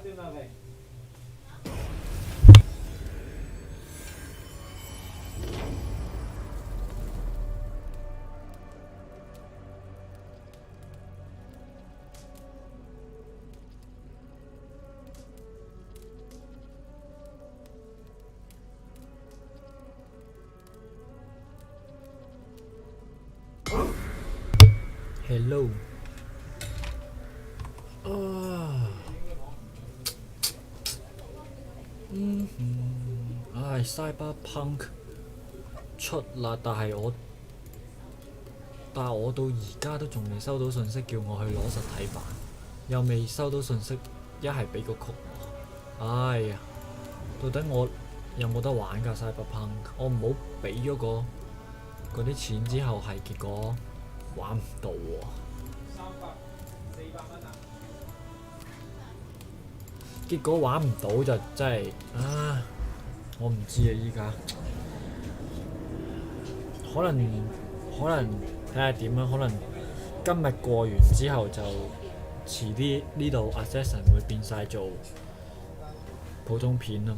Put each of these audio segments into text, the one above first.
Hello。Cyberpunk 出啦，但係我到而家都仲未收到信息叫我去攞實體版，又未收到信息一係俾個曲我。哎呀，到底我有冇得玩㗎 Cyberpunk？ 我唔好俾咗嗰啲錢之後係結果玩唔到喎。結果玩唔到就真係我唔知啊！依家可能睇下點啦。可能今日過完之後就遲啲呢度 Assassin 會變晒做普通片啦，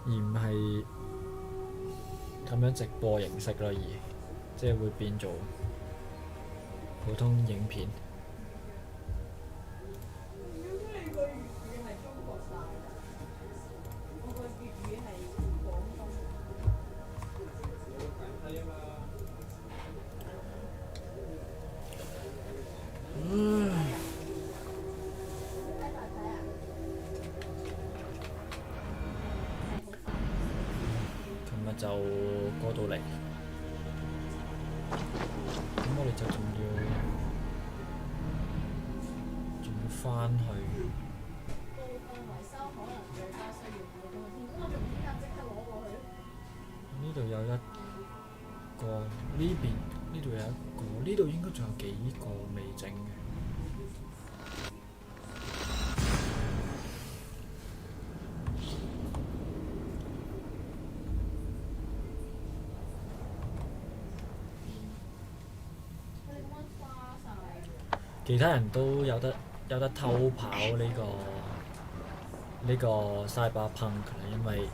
而唔係咁樣直播形式啦，而即係會變做普通影片。就過到嚟，咁我哋就仲要返去。呢度有一個，呢度有一個，呢度應該仲有幾個未整嘅。其他人都有得偷跑呢個 Cyberpunk 啦，因為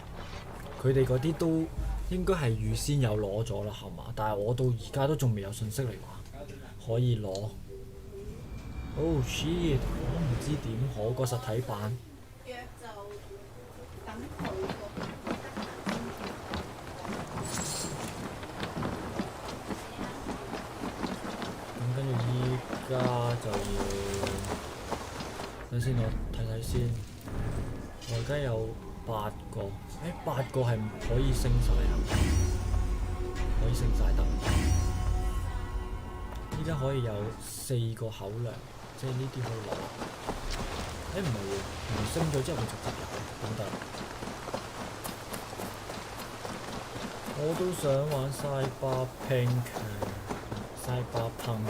佢哋嗰啲都應該係預先有攞咗啦，係嘛？但係我到而家都仲未有信息嚟話可以攞。Oh shit！ 我都唔知點好個實體版。而家就要等先，我睇睇先。我而家有8個，8個係可以升晒啊！可以升晒得。依家可以有4個口糧，即係呢啲可以攞。唔係喎，唔係升咗之後佢直接有，等等。我都想玩 Cyberpunk。Cyberpunk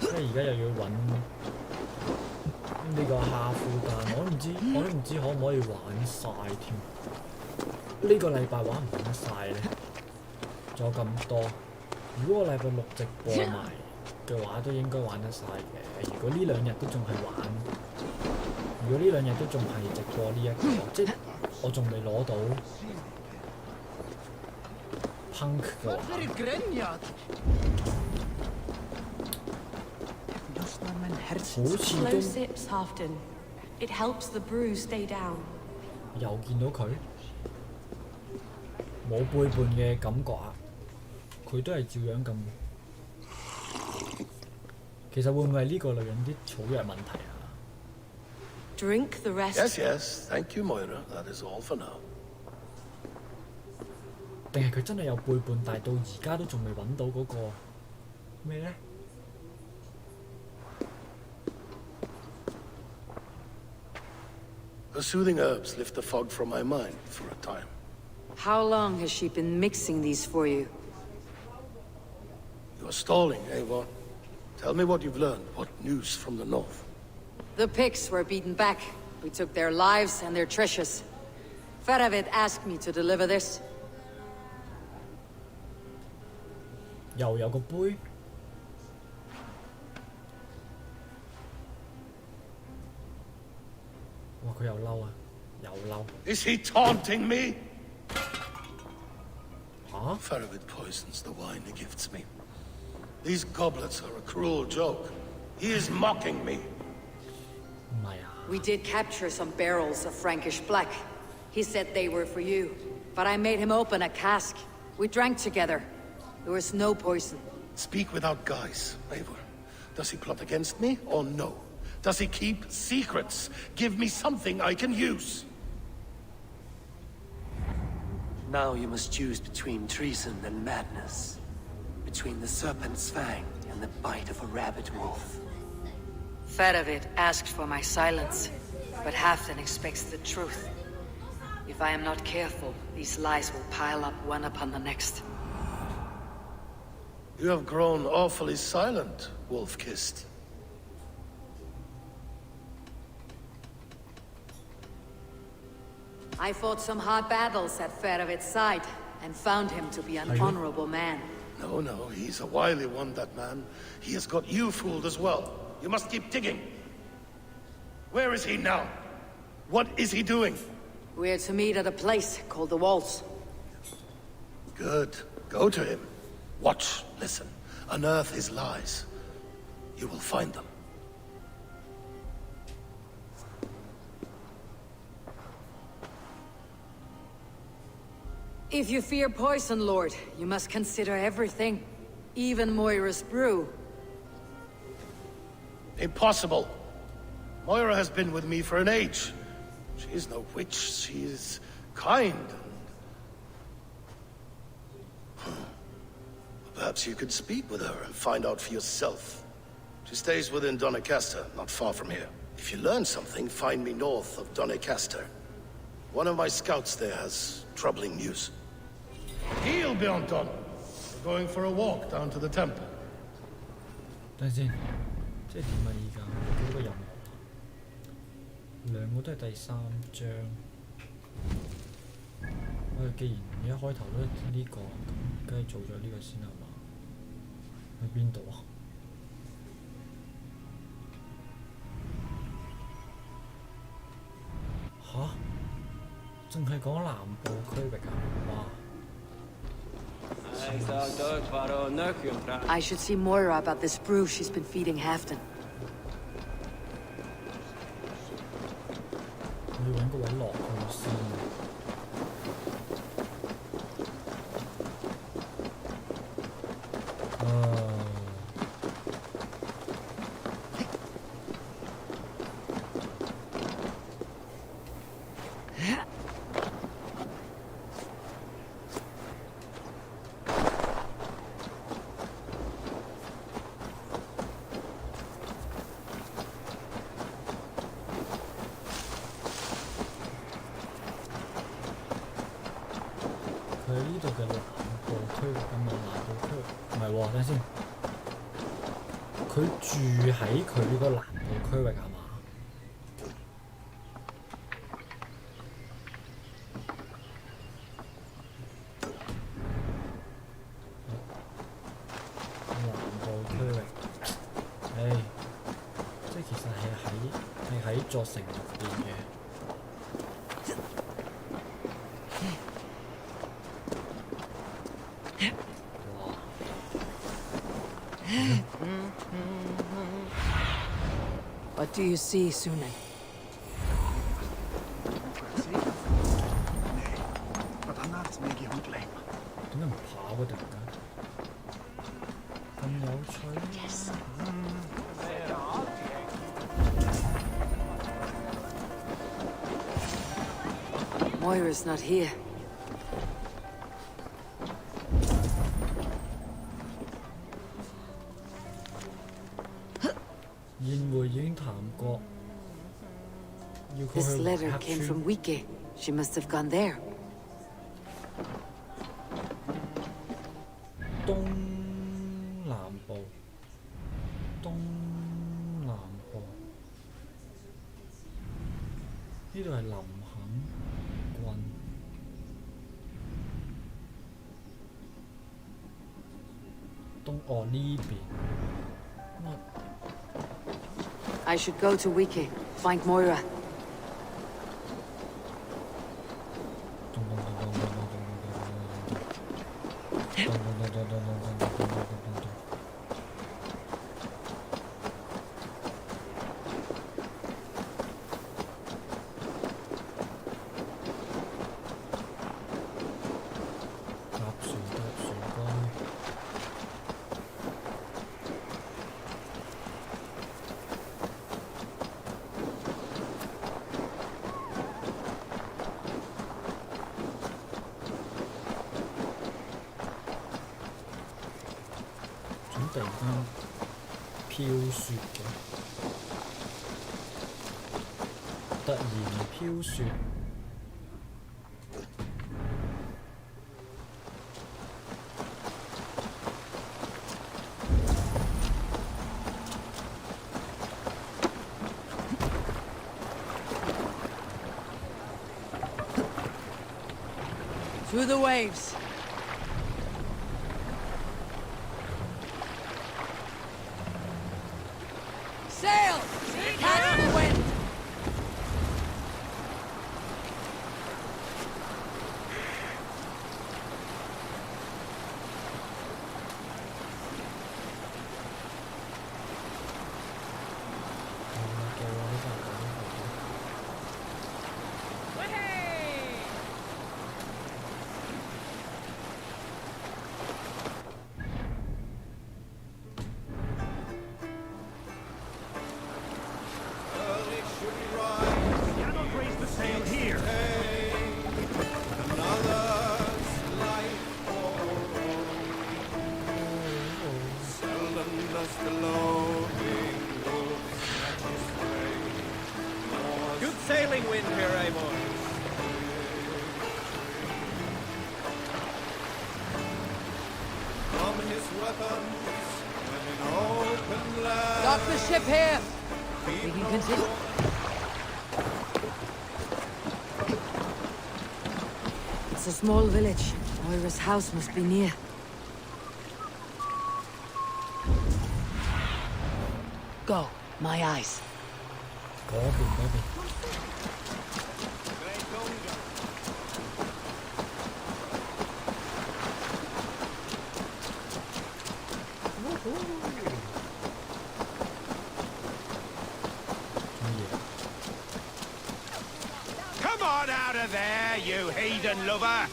即係而家又要揾呢個下副彈，我都唔知可唔可以玩晒添。呢個禮拜玩唔玩晒咧？仲有咁多，如果個禮拜6直播埋嘅話，都應該玩得晒嘅。如果呢2日都仲係直播呢一個，即係我仲未攞到 Punk 嘅話，好似都又見到佢冇背叛嘅感覺啊！佢都係照樣咁。其實會唔會係呢個女人啲草藥問題啊？ Drink the rest. Yes, thank you, Moira. That is all for now. 定係佢真係有背叛，但係到而家都仲未揾到嗰個咩咧？ The soothing herbs lift the fog from my mind for a time. How long has she been mixing these for you? You're stalling, Avon. Tell me what you've learned. What news from the north? The Picts were beaten back, We took their lives and their treasures. Faravid asked me to deliver this. 又有個杯。哇！佢又嬲啊，又嬲。Is he taunting me? 嚇 Faravid poisons the wine he gifts me. These goblets are a cruel joke. He is mocking me. 唔係啊， We did capture some barrels of Frankish black. He said they were for you, but I made him open a cask. We drank together. There was no poison. Speak without guise, Eivor. Does he plot against me or no? Does he keep secrets? Give me something I can use. Now you must choose between treason and madness. Between the serpent's fang and the bite of a rabid wolf. Faravid asked for my silence, but Halfdan expects the truth. If I am not careful, these lies will pile up one upon the next. You have grown awfully silent, wolf-kissed. I fought some hard battles at Faravid's side, and found him to be an honorable man. No, he's a wily one, that man. He has got you fooled as well. You must keep digging. Where is he now? What is he doing? We're to meet at a place called the Walls. Good. Go to him. Watch, listen. Unearth his lies. You will find them. If you fear poison, Lord, you must consider everything. Even Moira's brew. Impossible. Moira has been with me for an age. She is no witch. She is kind and... Perhaps you could speak with her and find out for yourself. She stays within Doncaster, not far from here. If you learn something, find me north of Doncaster. One of my scouts there has troubling news. Heal, Bjornton. We're going for a walk down to the temple. 等陣先，即係點啊？依家幾多個任務啊？兩個都係第3章。我哋既然一開頭都呢個，咁梗係做咗呢個先係嘛？去邊度啊？吓？淨係講南部區域啊？哇！ I should see Moira about this brew she's been feeding Halfdan. 我要揾個位落去先。佢喺呢度嘅南部區域咁啊，南部區域唔係喎，等陣先。佢住喺佢個南部區域係嘛？南部區域，即係其實係喺座城入邊嘅。 What do you see, Sune? 點解唔跑嘅突然間？咁有趣。Moira's not here. 宴會已經談過，要佢 This 去 letter 黑 came 村 from Wike. She must have gone there. 東南部，東南部。呢度係林肯郡。呢邊。乜？ I should go to Wiki, find Moira.突然間飄雪嘅，突然飄雪。Through the waves. Sail! Catch the wind! Good sailing wind here, Amor. From his weapons, when in open land. Dock the ship here! We can continue. It's a small village. Moira's house must be near. Go, my eyes. 嗰邊。Come on out of there, you heathen lover!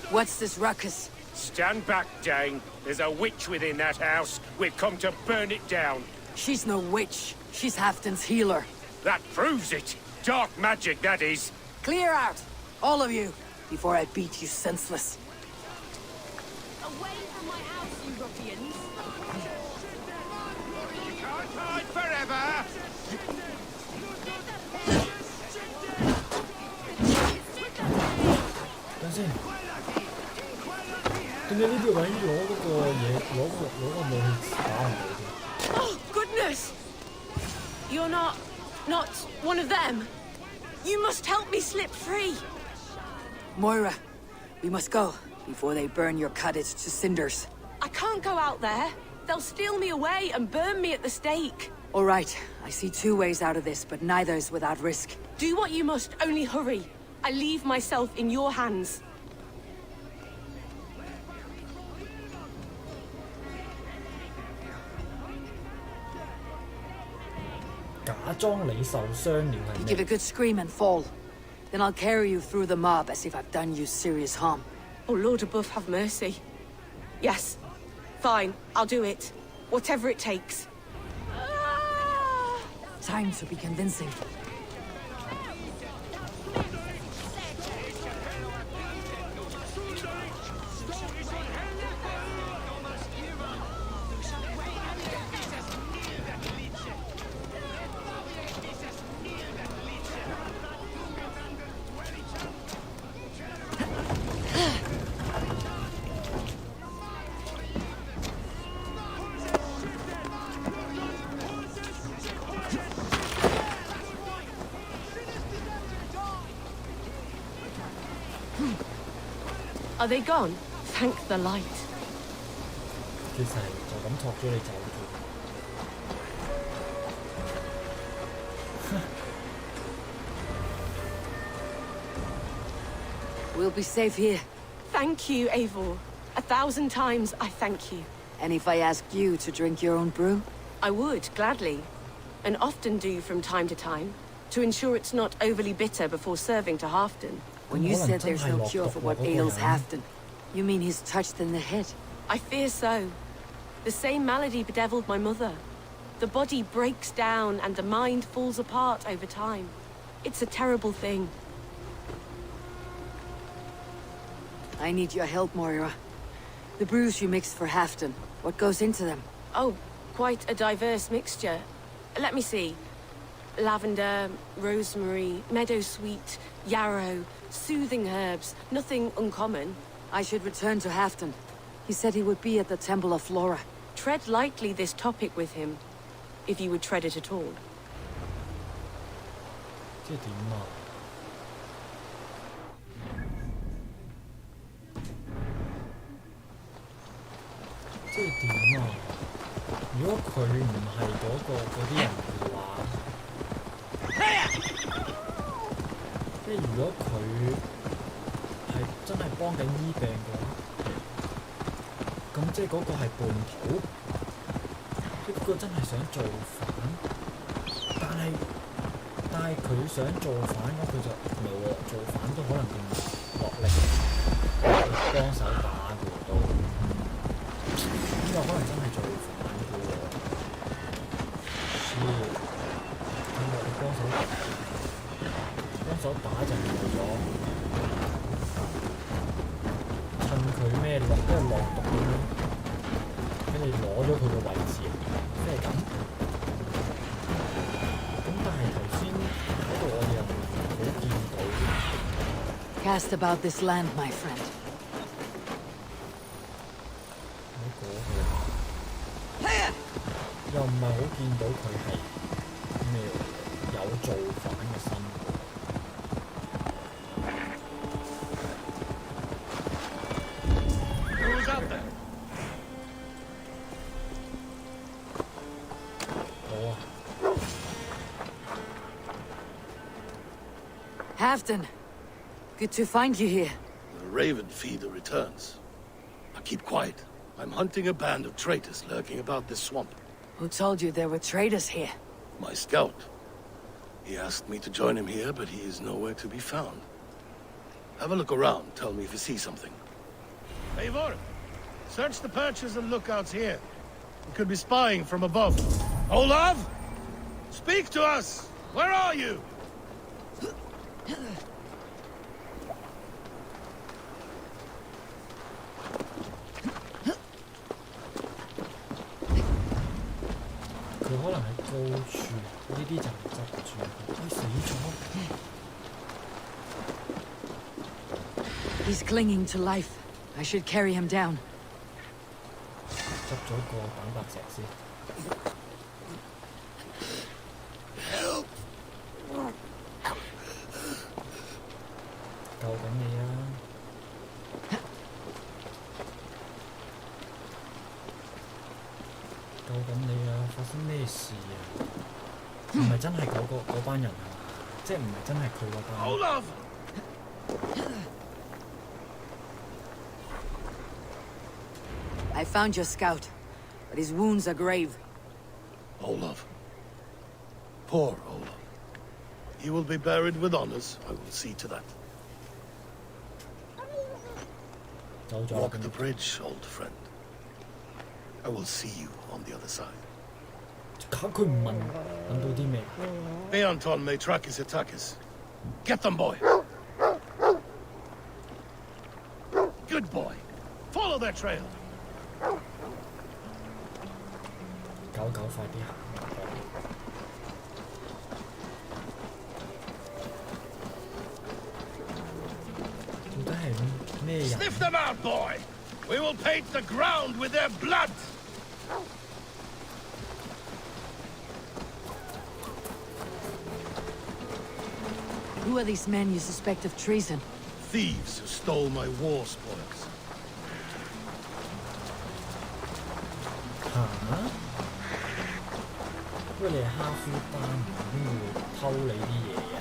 What's this ruckus? Stand back, Dane. There's a witch within that house. We've come to burn it down. She's no witch. She's Halfton's healer. That proves it. Dark magic, that is. Clear out, all of you, before I beat you senseless. Away from my house, you ruffians! You can't hide forever!等先，點解呢啲位攞嗰個嘢，攞個武器打唔到嘅？ Oh, goodness! You're not one of them. You must help me slip free. Moira, we must go before they burn your cottage to cinders. I can't go out there. They'll steal me away and burn me at the stake. All right, I see two ways out of this, but neither is without risk. Do what you must, only hurry. I leave myself in your hands. 假裝你受傷了係 Give 咩？ a good scream and fall. Then I'll carry you through the mob as if I've done you serious harm. Oh, Lord above, have mercy. Yes. Fine, I'll do it. Whatever it takes. Time to be convincing. Are they gone? Thank the light. 其實係就咁托咗你走啫。We'll be safe here. Thank you, Eivor. 1,000 times I thank you. And if I asked you to drink your own brew? I would, gladly. And often do from time to time, to ensure it's not overly bitter before serving to Halfdan. When you said there's no cure for what ails Halfdan, you mean he's touched in the head? I fear so. The same malady bedeviled my mother. The body breaks down and the mind falls apart over time. It's a terrible thing. I need your help, Moira. The brews you mixed for Halfdan, what goes into them? Oh, quite a diverse mixture. Let me see. Lavender, rosemary, meadowsweet, yarrow, soothing herbs, nothing uncommon. I should return to Halfdan. He said he would be at the Temple of Flora. Tread lightly this topic with him, if you would tread it at all. 即係點啊？即係點啊？如果佢唔係嗰啲人嘅話，即係如果佢係真係幫緊醫病嘅話，咁即係嗰個係叛徒，即係嗰個真係想造反，但係佢想造反咁，佢就冇喎，造反都可能咁落力幫手打嘅都，呢個可能真係造反嘅喎，咁落力幫手打就冇咗，趁佢咩落毒咁樣，跟住攞咗佢個位置，即係咁。但係頭先嗰度我哋又冇見到。Cast about this land, my friend. 又唔係好見到佢係咩有造反嘅心。Who's out there? 好啊。Halfdan, good to find you here. The Raven Feeder returns. Now keep quiet. I'm hunting a band of traitors lurking about this swamp. Who told you there were traitors here? My scout. He asked me to join him here, but he is nowhere to be found. Have a look around. Tell me if you see something. Eivor, search the perches and lookouts here. We could be spying from above. Olav! Speak to us! Where are you? He's clinging to life. I should carry him down. 執咗個蛋白石先。救緊你啊！救緊你啊！發生咩事啊？唔係真係嗰班人啊，即係唔係真係佢嗰班。Olav! I found your scout, but his wounds are grave. Olaf. Poor Olaf. He will be buried with honors. I will see to that. 走咗。Walk the bridge, old friend. I will see you on the other side. 搞佢唔問到啲咩？ Beanton may track his attackers. Get them, boy. Good boy. Follow their trail. 狗快啲行！到底係咩人？ Sniff them out, boy. We will paint the ground with their blood. Who are these men you suspect of treason? thieves who stole my war spoils. 嚇！喂，你係哈夫丹，邊會偷你啲嘢啊？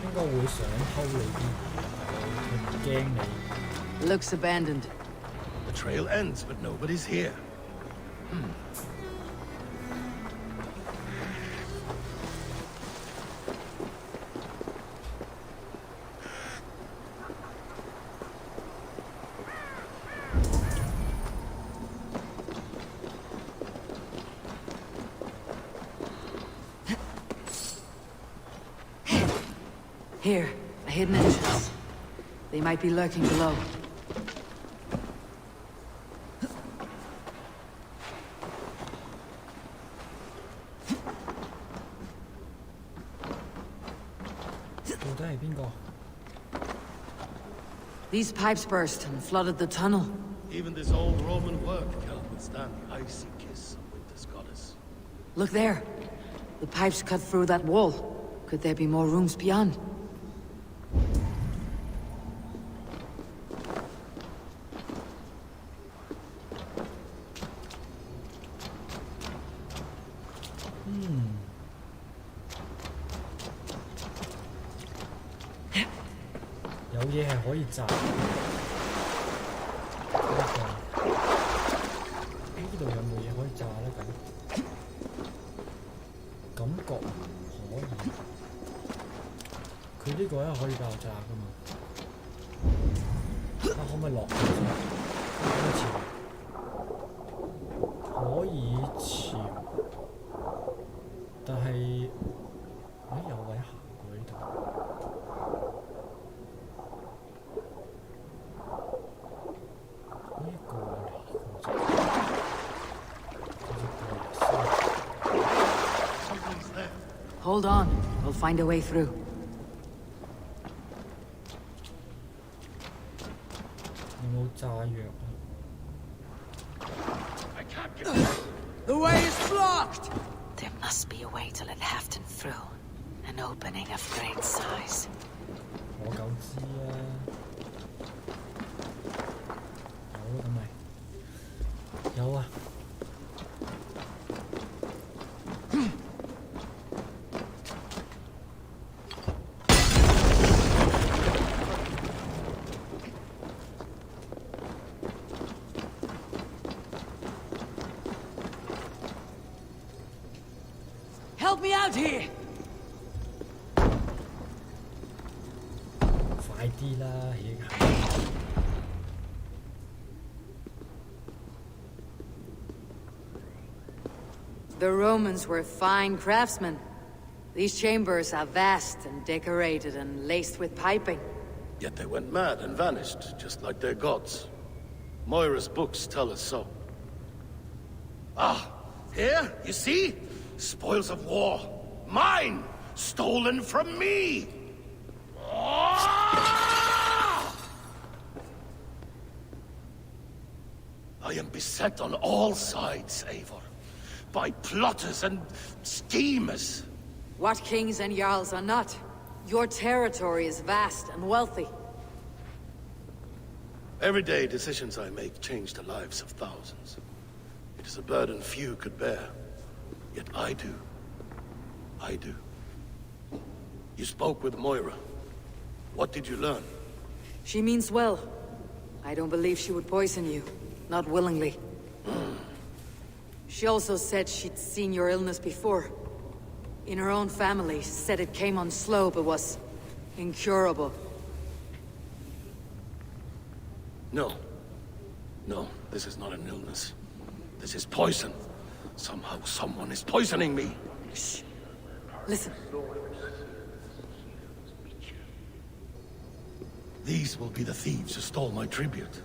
應該會想偷你啲嘢啊，佢唔驚你。 Looks abandoned. The trail ends, but nobody's here. Here, a hidden entrance. They might be lurking below. These pipes burst and flooded the tunnel. Even this old Roman work cannot withstand the icy kiss of winter's goddess. Look there. The pipes cut through that wall. Could there be more rooms beyond? Hold on. We'll find a way through. The way is blocked! There must be a way to let Halfton through. An opening of great size. 我夠知啊，有咁咪有啊。Help me out here! 快啲啦，起下。The Romans were fine craftsmen. These chambers are vast and decorated and laced with piping. Yet they went mad and vanished, just like their gods. Moira's books tell us so. Ah, here, you see? Spoils of war. Mine! Stolen from me! Ah! I am beset on all sides, Eivor. By plotters and schemers. What kings and jarls are not? Your territory is vast and wealthy. Everyday decisions I make change the lives of thousands. It is a burden few could bear. Yet I do. I do. You spoke with Moira. What did you learn? She means well. I don't believe she would poison you. Not willingly. She also said she'd seen your illness before. In her own family, said it came on slow but was incurable. No. No, this is not an illness. This is poison. Somehow someone is poisoning me. Shh. Listen. These will be the thieves who stole my tribute.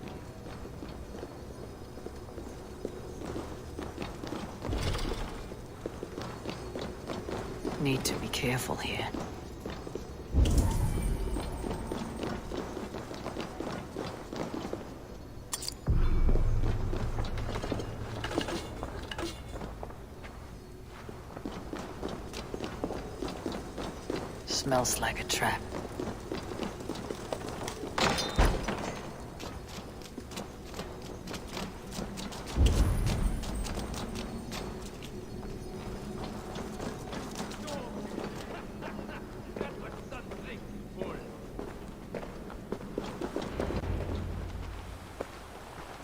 Need to be careful here. Smells like a trap.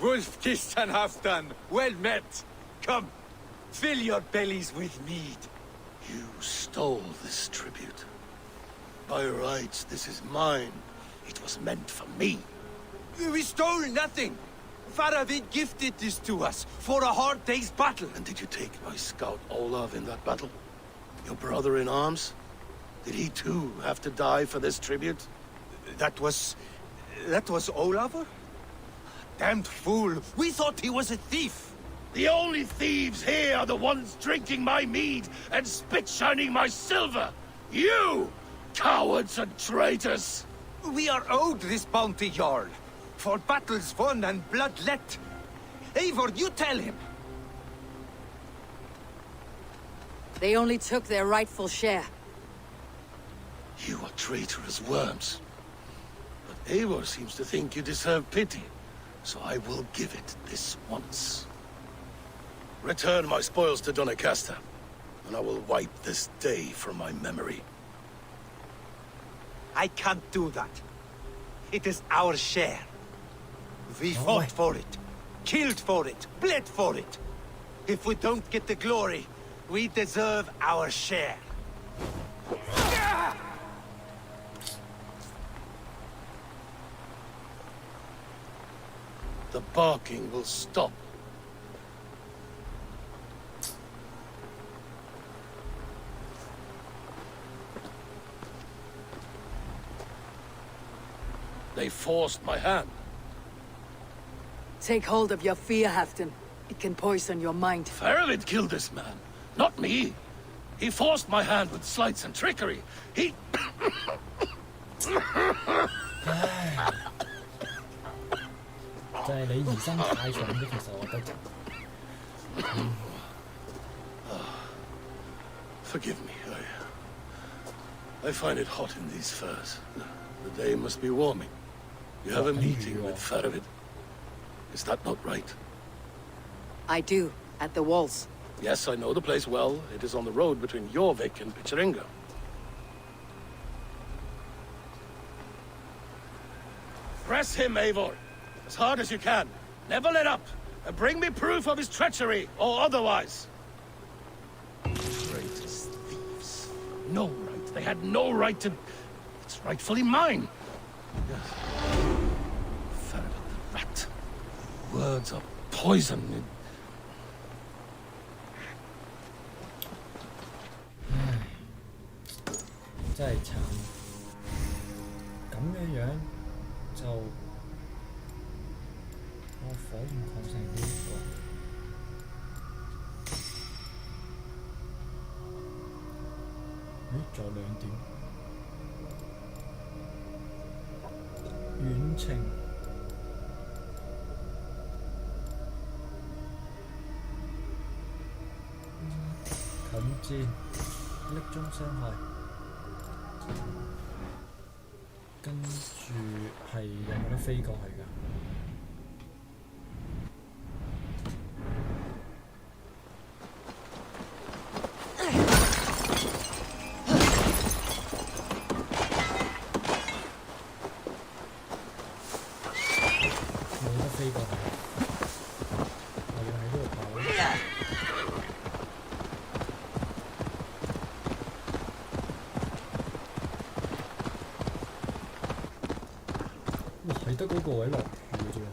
Wolf kissed and half done. Well met. Come, fill your bellies with mead. You stole this tribute. By rights, this is mine. It was meant for me. We stole nothing. Faravid gifted this to us for a hard day's battle. And did you take my scout Olav in that battle? Your brother in arms? Did he too have to die for this tribute? That was Olaver? Damned fool. We thought he was a thief. The only thieves here are the ones drinking my mead and spit-shining my silver! You! Cowards and traitors! We are owed this bounty, Jarl. For battles won and blood let. Eivor, you tell him. They only took their rightful share. You are traitorous worms. But Eivor seems to think you deserve pity, so I will give it this once. Return my spoils to Doncaster, and I will wipe this day from my memory. I can't do that. It is our share. We fought for it, killed for it, bled for it. If we don't get the glory, we deserve our share. The barking will stop. They forced my hand. Take hold of your fear, Halfdan. It can poison your mind. Faravid killed this man, not me. He forced my hand with sleights and trickery. He... 就係你疑心太重啫，其實我覺得。Forgive me, I find it hot in these furs. The day must be warming. You have a meeting with Faravid. Is that not right? I do, at the walls. Yes, I know the place well. It is on the road between Jorvik and Picheringa. Press him, Eivor. As hard as you can. Never let up. And bring me proof of his treachery, or otherwise. Traitors, thieves. No right. They had no right to... It's rightfully mine. Yes. Faravid the rat. Words are poison. 真係慘，咁嘅樣就我火焰礦石呢個，咦？仲有2點，遠程，近戰，匿中傷害。跟住係有冇得飛過去㗎？冇得飛過去，我要喺呢度跑。係得嗰個位落雨嘅啫喎。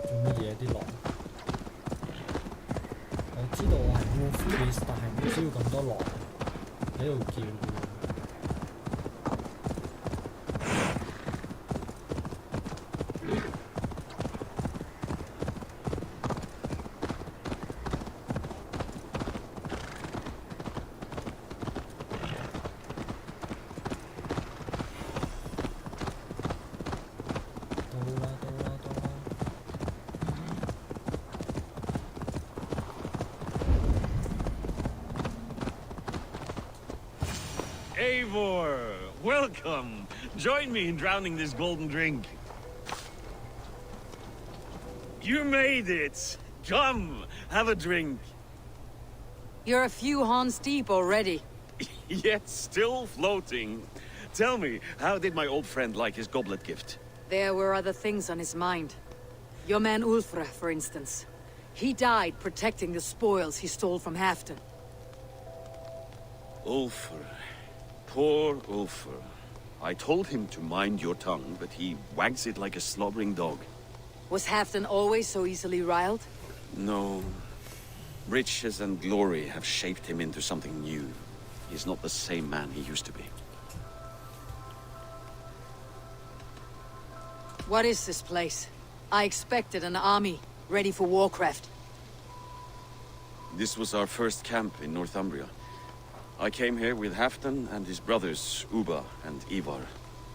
做乜嘢啲狼？我知道我係 Wolf Beast，但係唔需要咁多狼喺度叫嘅喎。Eivor, welcome. Join me in drowning this golden drink. You made it. Come, have a drink. You're a few horns deep already. Yet still floating. Tell me, how did my old friend like his goblet gift? There were other things on his mind. Your man Ulfra, for instance. He died protecting the spoils he stole from Halfdan. Ulfr. Poor Ulfr. I told him to mind your tongue, but he wags it like a slobbering dog. Was Halfdan always so easily riled? No. Riches and glory have shaped him into something new. He's not the same man he used to be. What is this place? I expected an army, ready for warcraft. This was our first camp in Northumbria. I came here with Halfdan and his brothers, Ubba and Ivar.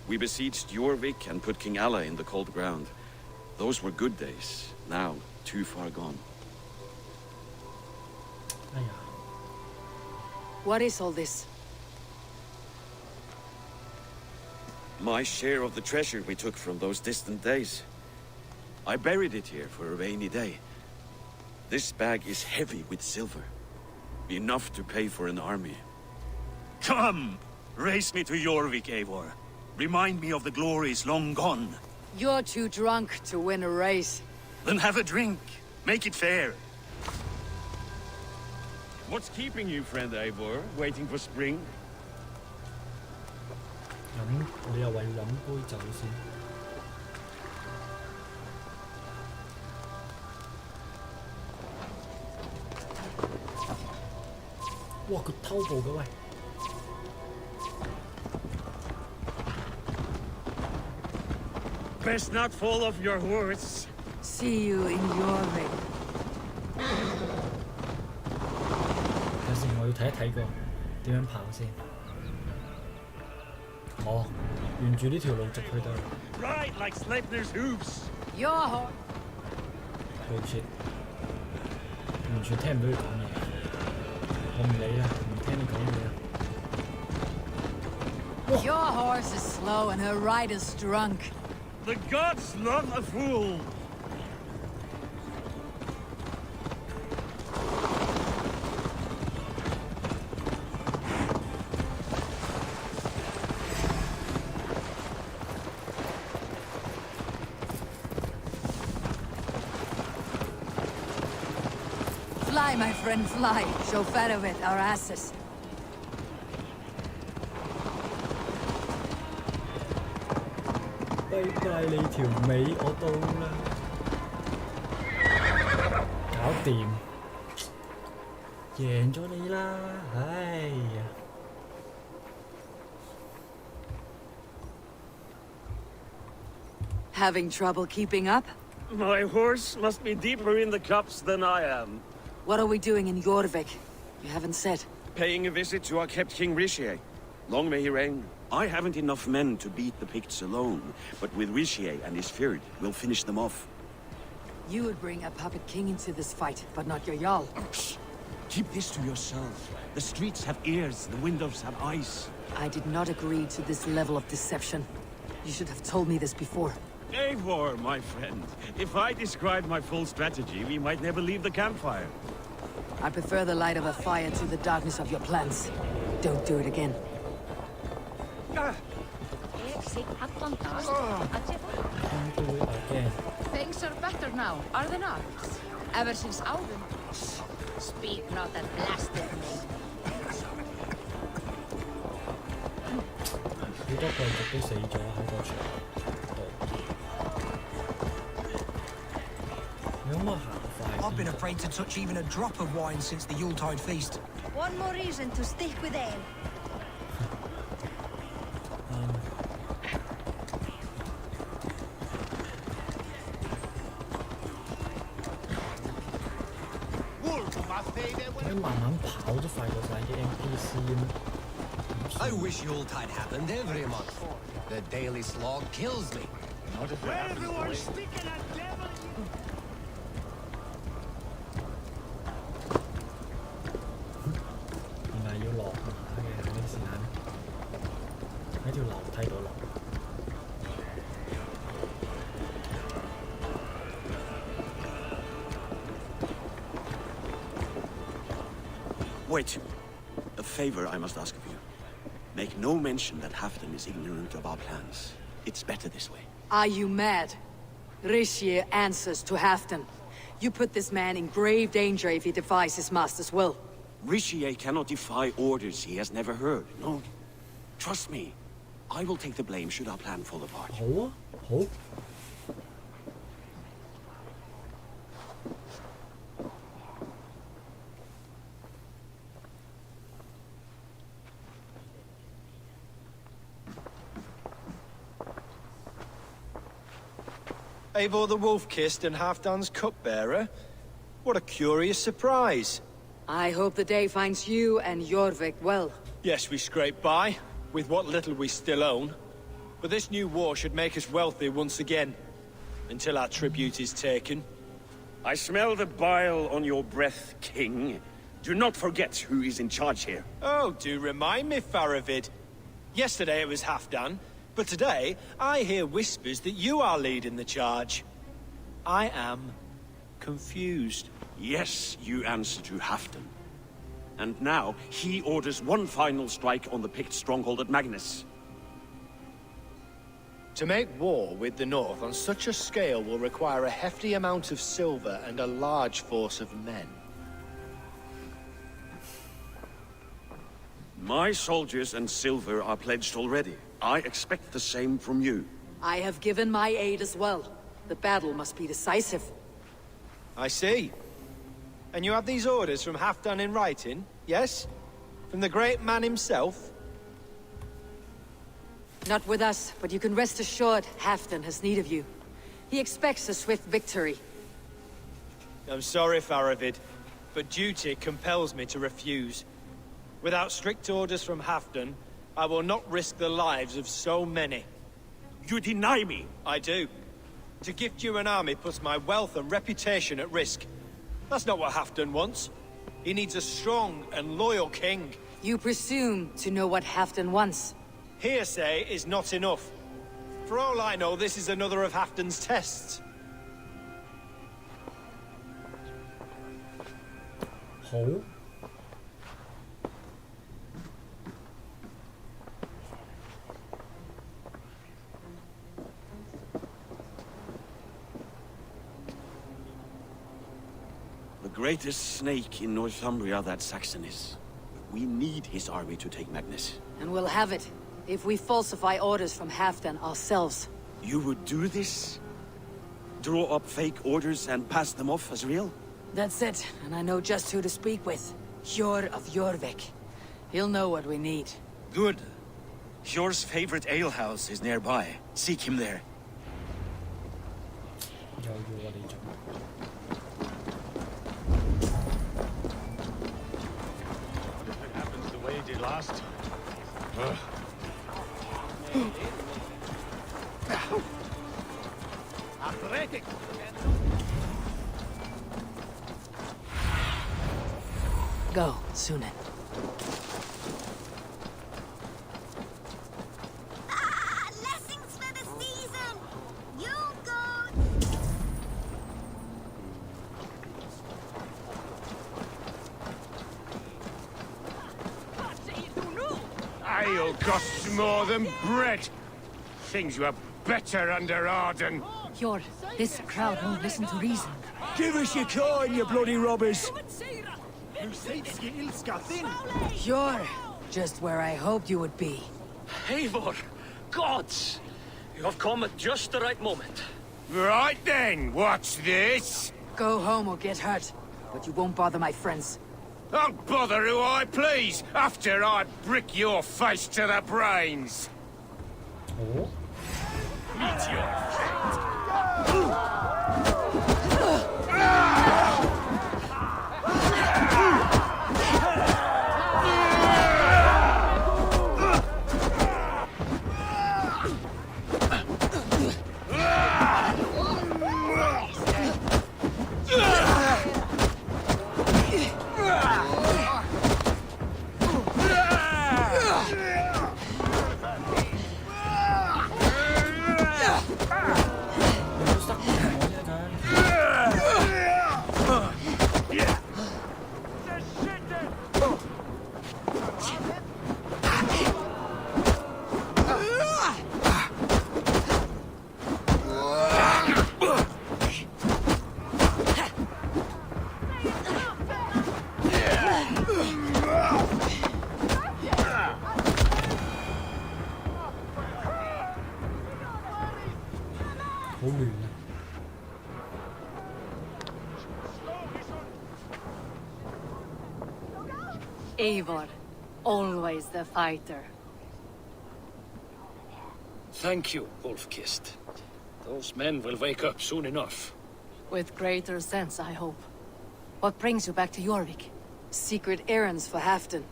We besieged Jorvik and put King Alla in the cold ground. Those were good days, now too far gone. 哎呀， What is all this? My share of the treasure we took from those distant days. I buried it here for a rainy day. This bag is heavy with silver. Enough to pay for an army. Come! Race me to Jorvik, Eivor. Remind me of the glories long gone. You're too drunk to win a race. Then have a drink. Make it fair. What's keeping you, friend Eivor? Waiting for spring? 你又為飲杯酒先。哇！佢偷步嘅喂。 Best not fall off your horse. See you in Jorvik. 有時我要睇一睇個點樣跑先。哦，沿住呢條路直去到。Ride like Sleipner's hooves. Your horse. 對唔住，完全聽唔到佢講嘢。我唔理啦，唔聽你講嘢啦。 Your horse is slow and her rider's drunk. The gods love a fool. Fly, my friend, fly. Show Fedovit our asses. 拜拜你條尾，我到啦，搞掂，贏咗你啦！哎呀， Having trouble keeping up? My horse must be deeper in the cups than I am. What are we doing in Jorvik? You haven't said. Paying a visit to our kept King Rishi. Long may he reign. I haven't enough men to beat the Picts alone, but with Rishi and his Fyrd, we'll finish them off. You would bring a puppet king into this fight, but not your Jarl. Keep this to yourself. The streets have ears, the windows have eyes. I did not agree to this level of deception. You should have told me this before. Eivor, my friend. If I described my full strategy, we might never leave the campfire. I prefer the light of a fire to the darkness of your plans. Don't do it again. Things are better now, are they not? Ever since Alvin. Speak not that blasted name. 好多貴族都死咗喺個場度。你可唔可以行快 I've been 啲？ afraid to touch even a drop of wine since the Yuletide feast. One more reason to stick with ale. Um, 你慢慢跑都快過晒啲 NPC 咁。 I wish Yuletide happened every month. The daily slog kills me. Not if it happens the way- 原來要落馬嘅，呢時間。條樓梯度落。Wait. A favor I must ask of you. Make no mention that Halfdan is ignorant of our plans. It's better this way. Are you mad? Rishi answers to Halfdan. You put this man in grave danger if he defies his master's will. Rishi cannot defy orders he has never heard. No. Trust me. I will take the blame should our plan fall apart. 好啊，好。Eivor the Wolf-Kissed and Halfdan's cupbearer? What a curious surprise. I hope the day finds you and Jorvik well. Yes, we scrape by, with what little we still own. But this new war should make us wealthy once again. Until our tribute is taken. I smell the bile on your breath, King. Do not forget who is in charge here. Oh, do remind me, Faravid. Yesterday it was Halfdan, but today I hear whispers that you are leading the charge. I am confused. Yes, you answer to Halfdan. And now, he orders one final strike on the Pict stronghold at Magnus. To make war with the North on such a scale will require a hefty amount of silver and a large force of men. My soldiers and silver are pledged already. I expect the same from you. I have given my aid as well. The battle must be decisive. I see. And you have these orders from Halfdan in writing, yes? From the great man himself? Not with us, but you can rest assured Halfdan has need of you. He expects a swift victory. I'm sorry, Faravid, but duty compels me to refuse. Without strict orders from Halfdan, I will not risk the lives of so many. You deny me? I do. To gift you an army puts my wealth and reputation at risk. That's not what Halfdan wants. He needs a strong and loyal king. You presume to know what Halfdan wants. Hearsay is not enough. For all I know, this is another of Halfdan's tests. 好。The greatest snake in Northumbria that Saxon is. We need his army to take Magnus. And we'll have it, if we falsify orders from Halfdan ourselves. You would do this? Draw up fake orders and pass them off as real? That's it, and I know just who to speak with. Hjor of Jorvik. He'll know what we need. Good. Hjor's favorite alehouse is nearby. Seek him there. 又要我哋做。If it happens the way it did last time. Athletic! Go, Sunan. Blessings for the season! You go! Ale costs more than bread. Things were better under Arden. Hjor, this crowd won't listen to reason. Give us your coin, you bloody robbers! Hjor, just where I hoped you would be. Eivor! Gods! You have come at just the right moment. Right then, what's this? Go home or get hurt, but you won't bother my friends. I'll bother who I please, after I brick your face to the brains. Oh. Meet your fate. 好亂啊！ Eivor, always the fighter. Thank you, Wolf-Kissed. Those men will wake up soon enough. With greater sense, I hope. What brings you back to Jorvik? Secret errands for Halfdan.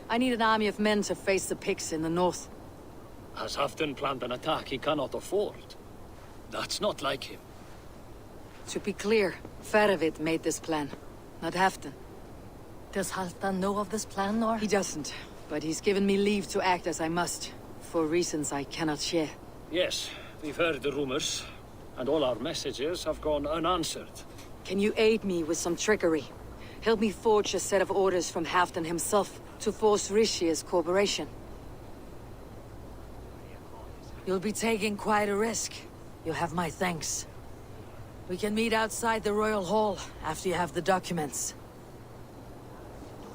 I need an army of men to face the Picts in the north. Has Halfdan planned an attack he cannot afford? That's not like him. To be clear, Faravid made this plan, not Halfdan. Does Halfdan know of this plan, or? He doesn't, but he's given me leave to act as I must, for reasons I cannot share. Yes, we've heard the rumors, and all our messages have gone unanswered. Can you aid me with some trickery? Help me forge a set of orders from Halfdan himself to force Rishia's cooperation. You'll be taking quite a risk. You'll have my thanks. We can meet outside the Royal Hall after you have the documents.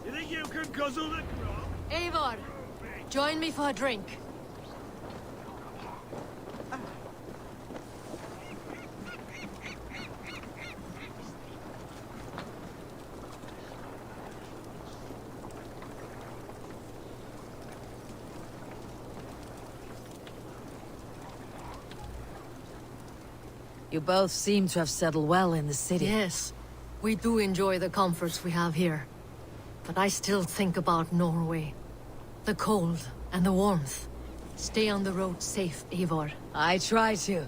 You think you can guzzle the crop? Eivor, join me for a drink. You both seem to have settled well in the city. Yes, we do enjoy the comforts we have here. But I still think about Norway. The cold and the warmth. Stay on the road safe, Eivor. I try to.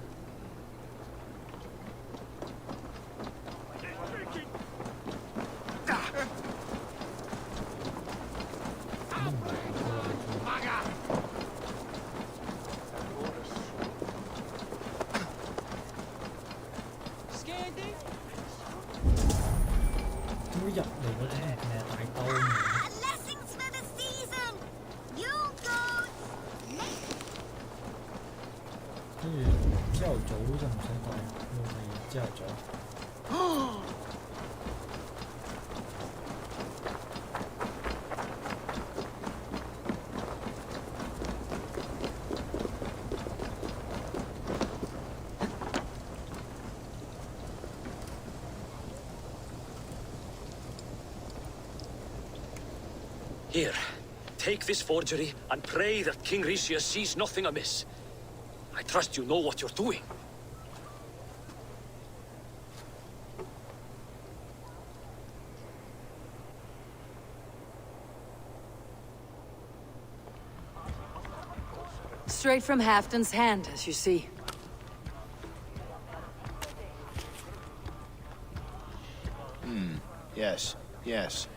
Blessings for the season! You go! 跟住朝頭早就唔使帶，因為朝頭早。Here, take this forgery and pray that King Rishia sees nothing amiss. I trust you know what you're doing. Straight from Halfdan's hand, as you see. Yes, yes.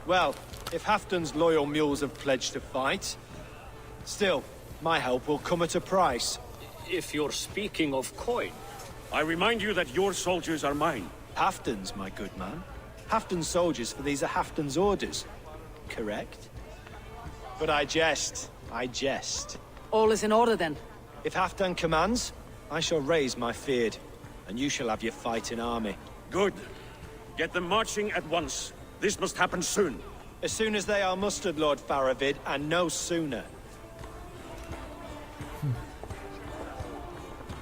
Well, if Halfdan's loyal mules have pledged to fight, still, my help will come at a price. If you're speaking of coin... I remind you that your soldiers are mine. Halfdan's, my good man. Halfdan's soldiers, for these are Halfdan's orders. Correct? But I jest. I jest. All is in order, then. If Halfdan commands, I shall raise my feared, and you shall have your fighting army. Good. Get them marching at once. This must happen soon. As soon as they are mustered, Lord Faravid, and no sooner.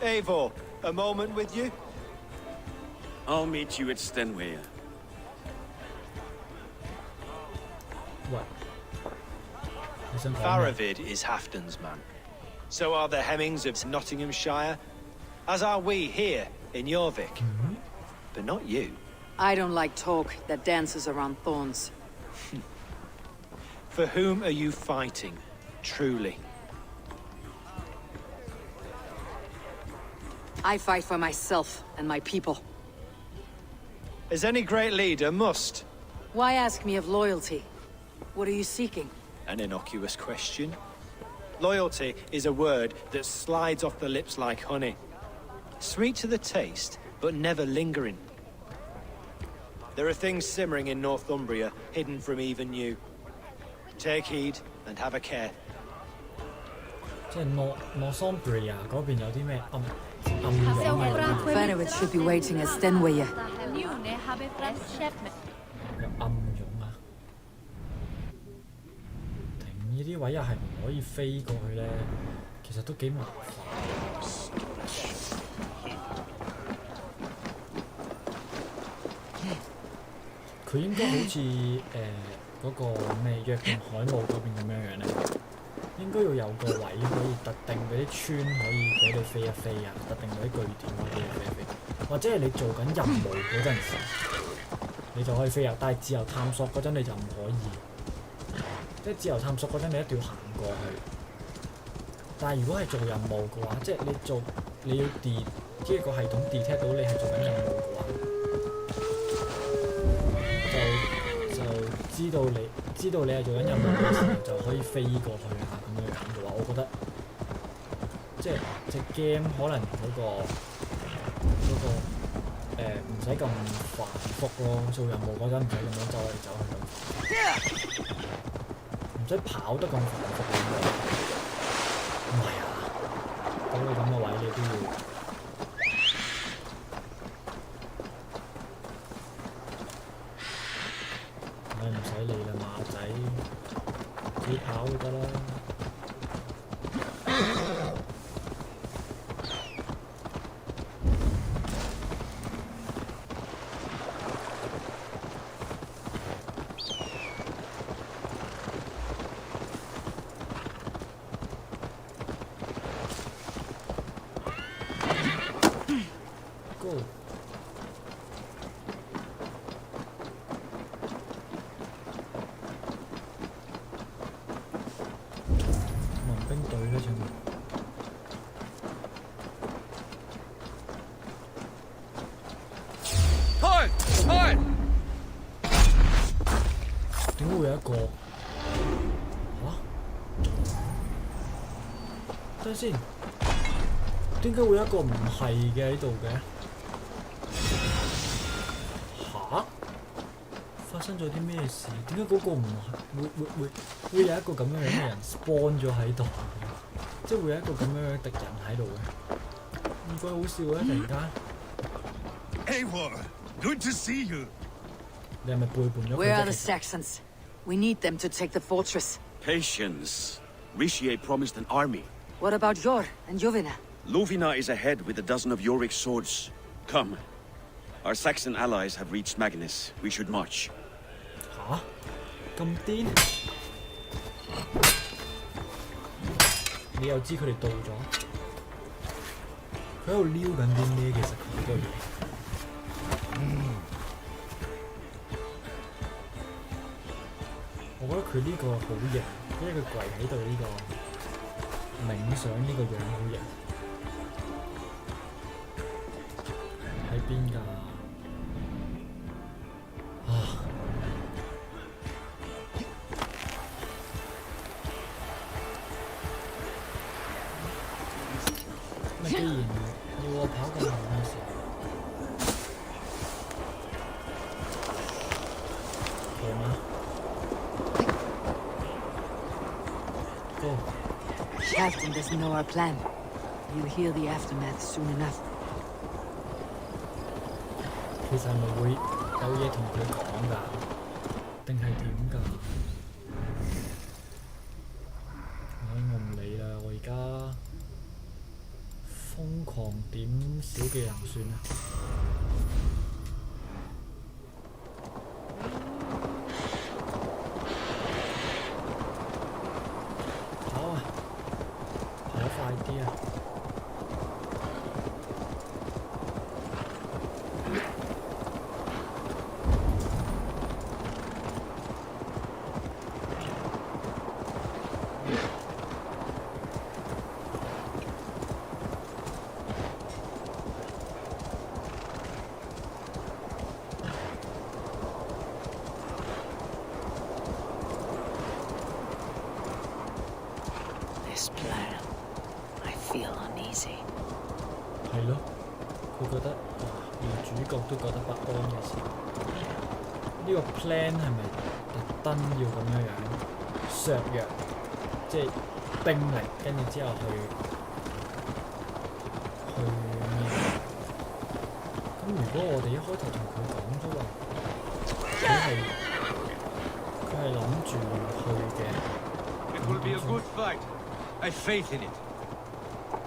Eivor, a moment with you? I'll meet you at Stenway. What? Faravid is Halfdan's man. So are the Hemmings of Nottinghamshire, as are we here in Jorvik. But not you. I don't like talk that dances around thorns. For whom are you fighting, truly? I fight for myself and my people. As any great leader must. Why ask me of loyalty? What are you seeking? An innocuous question. Loyalty is a word that slides off the lips like honey. Sweet to the taste, but never lingering. There are things simmering in Northumbria, hidden from even you. Take heed and have a care. 即係Northumbria嗰邊有啲咩暗湧啊？ Faravid should be waiting at Stenway. 有暗湧啊！停呢啲位又係唔可以飛過去咧，其實都幾麻煩。佢應該好似嗰個咩約定海姆嗰邊咁樣咧，應該要有個位可以特定嗰啲村可以俾你飛一飛啊，特定嗰啲據點可以俾你飛一飛，或者係你做緊任務嗰陣時，你就可以飛入，但係自由探索嗰陣你就唔可以，即係自由探索嗰陣你一定要行過去。但係如果係做任務嘅話，即係你要即係個系統 detect 到你係做緊任務嘅話，就知道你係做緊任務嘅時候就可以飛過去啊咁樣嘅話，我覺得即係隻 game 可能唔使咁繁複咯，做任務嗰陣唔使咁樣走嚟走去咁，唔使跑得咁繁複咯。唔係啊，到你咁嘅位你都要。唉，唔使理啦，馬仔，自己跑就得啦。點會有一個？等陣先，點解會有一個唔係嘅喺度嘅？發生咗啲咩事？點解嗰個唔係會有一個咁樣嘅人 spawn 咗喺度？即係會有一個咁樣嘅敵人喺度嘅？唔怪好笑啊！突然間。Eivor, good to see you. 你係咪背叛咗佢？ Where are the Saxons? We need them to take the fortress. Patience. Richier promised an army. What about Yor and Jovina? Lovina is ahead with a dozen of Yorik's swords. Come. Our Saxon allies have reached Magnus. We should march. 吓？咁癲？你又知佢哋到咗？佢喺度撩緊啲咩？其實佢個嘢。我覺得佢呢個好型，因為佢跪喺度呢個冥想呢個樣好型。喺邊㗎？既然要我跑咁遠嘅時候，係嗎？ Captain doesn't know our plan. You'll hear the aftermath soon enough. 其實係咪會有嘢同佢講㗎？定係點㗎？我唔理啦，我而家瘋狂點小技能算啦。跑啊！跑快啲啊！ This plan, I feel uneasy. 係咯，佢覺得連主角都覺得不安嘅時候，呢個 plan 係咪特登要咁樣削弱，即係兵力，跟住之後去咩？咁如果我哋一開頭同佢講咗話，佢係諗住去嘅。 It will be a good fight. I've faith in it.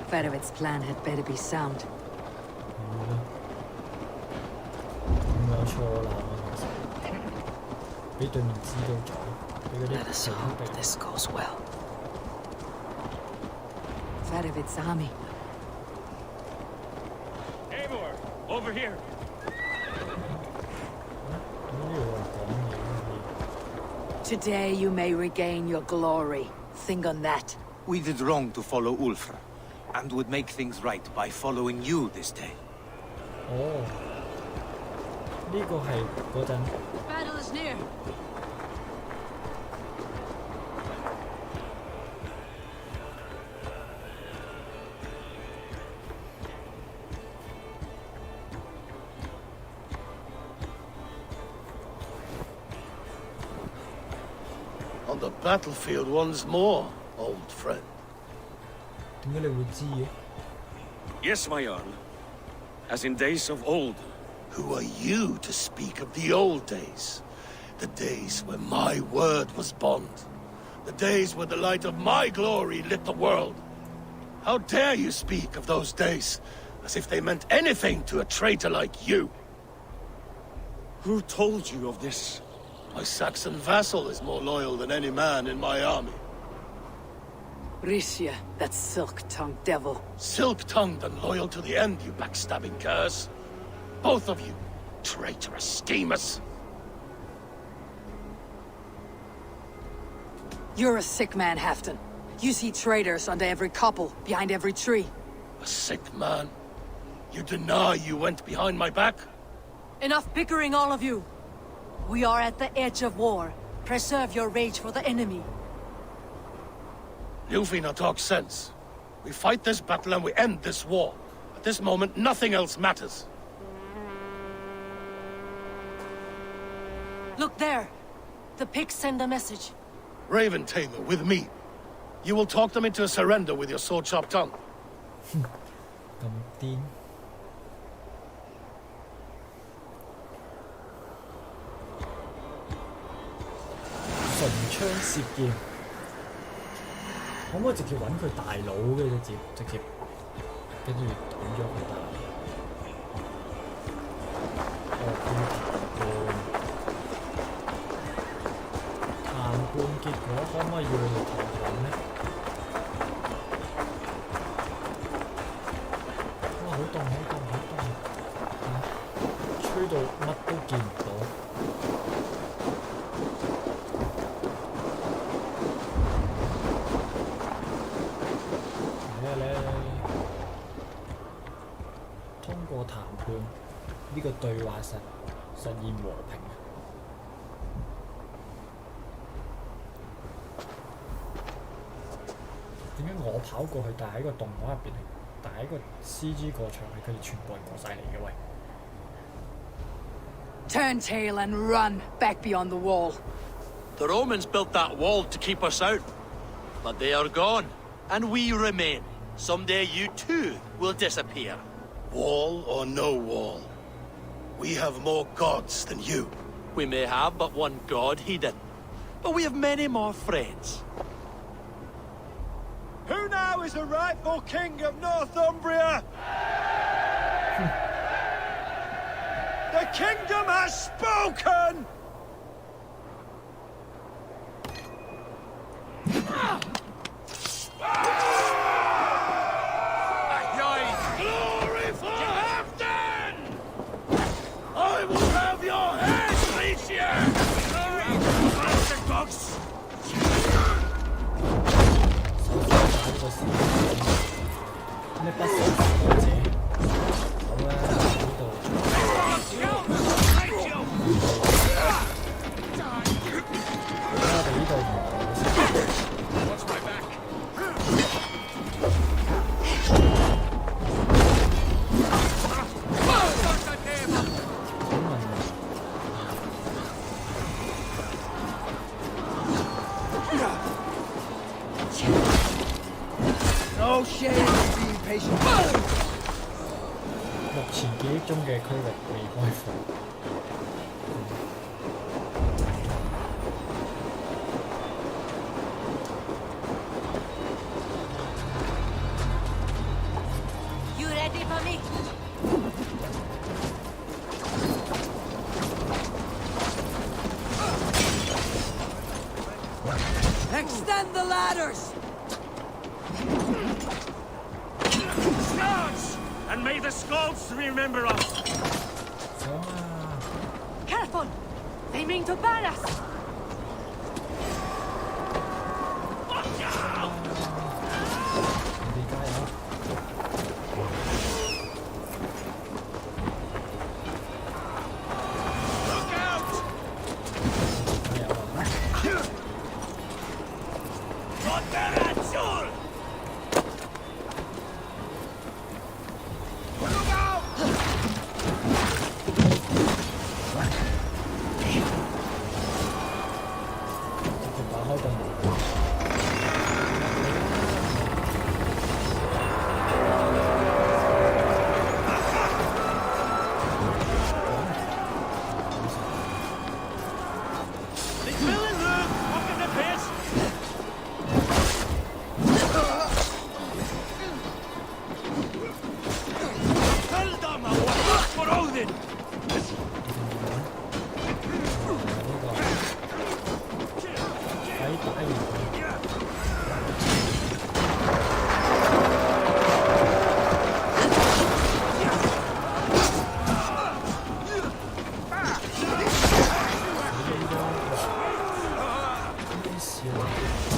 Fedorit's plan had better be sound. 係咯，咁有錯啦，其實。俾對面知道咗，俾嗰啲 Let us 其他 hope 敵人。 this goes well. Fedevit's army. Eivor, over here. 點解呢度有人講嘢嘅？ Today you may regain your glory. Think on that. We did wrong to follow Ulfr, and would make things right by following you this day. 哦，呢個係嗰陣 Battle is near. On the battlefield once more, old friend. 點解你會知嘅？ Yes, my Jarl. As in days of old. Who are you to speak of the old days? The days when my word was bond. The days when the light of my glory lit the world. How dare you speak of those days as if they meant anything to a traitor like you? Who told you of this? My Saxon vassal is more loyal than any man in my army. Risha, that silk-tongued devil. Silk-tongued and loyal to the end, you backstabbing curs. Both of you, traitorous schemers. You're a sick man, Halfdan. You see traitors under every couple, behind every tree. A sick man? You deny you went behind my back? Enough bickering, all of you. We are at the edge of war. Preserve your rage for the enemy. Ljufina talks sense. We fight this battle and we end this war. At this moment, nothing else matters. Look there. The pigs send a message. Raven Tamer, with me. You will talk them into a surrender with your sword-sharp tongue. 咁癲！唇槍舌劍，可唔可以直接揾佢大佬嘅直接，跟住懟咗佢大佬？哦，談判結果可唔可以要佢哋投降呢？哇！好凍，好凍，好凍！吹到乜都見唔到。通過談判呢個對話實現和平。點解我跑過去，但係喺個動畫入邊，但係喺個 CG 過場係佢哋全部人過晒嚟嘅喂？ Turn tail and run back beyond the wall. The Romans built that wall to keep us out. But they are gone, and we remain. Someday you too will disappear. Wall or no wall, we have more gods than you. We may have but one god, Hedon. But we have many more friends. Who now is the rightful king of Northumbria? The kingdom has spoken! Glory for Halfdan! I will have your head, Alicia! Dogs! 咩不守法者？好啦，呢度。我哋呢度唔好。No shame in being patient. 目前記憶中嘅區域未開放。You ready for me? may the Skalds remember us! 想啊！ Careful! They mean to ban us! Watch out! 你哋加油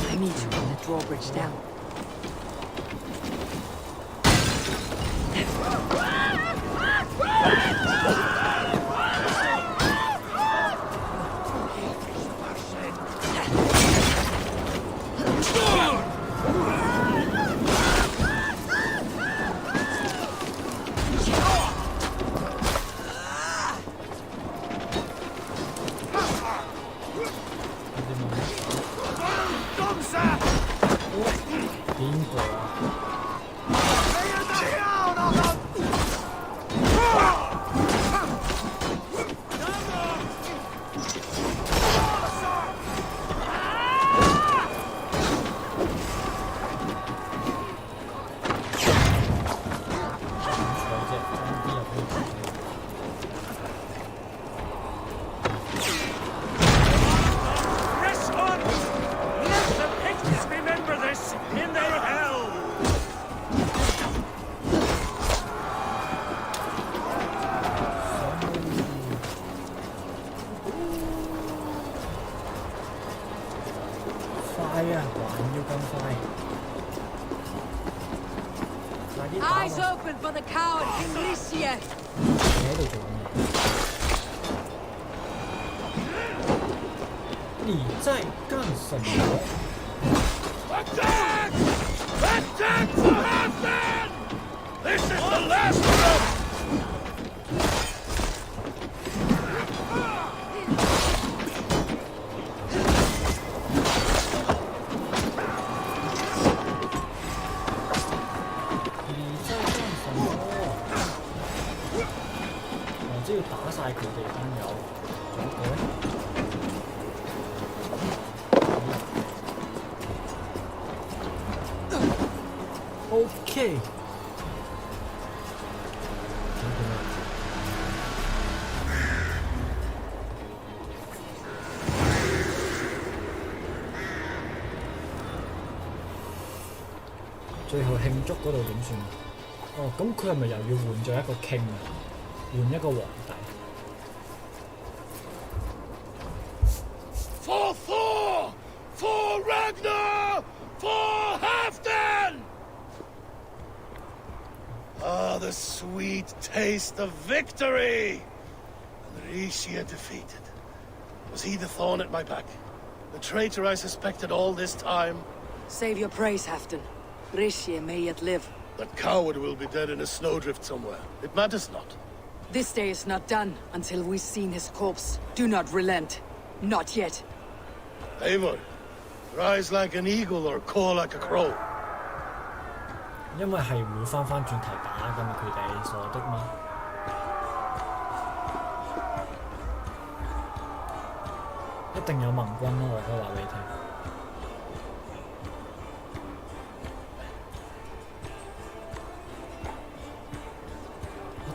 ！I need to bring the drawbridge down. Eyes open for the coward King Lycia! 你喺度做緊嘢？你在干什么？ Attack! Attack for Halfdan! This is the last of them! 只要打晒佢哋班友，仲有個咧。OK。最後慶祝嗰度點算？哦，咁佢係咪又要換咗一個 king 啊？換一個皇帝。For Thor! For Ragnar! For Halfdan! Ah, the sweet taste of victory! And Rishia defeated. Was he the thorn at my back? The traitor I suspected all this time? Save your praise, Halfdan. Rishia may yet live. That coward will be dead in a snowdrift somewhere. It matters not. This day is not done until we've seen his corpse. Do not relent. Not yet. Eivor, rise like an eagle or caw like a crow. 因為係會翻轉頭打㗎嘛，佢哋傻的嘛。一定有盟軍咯，我可以話俾你聽。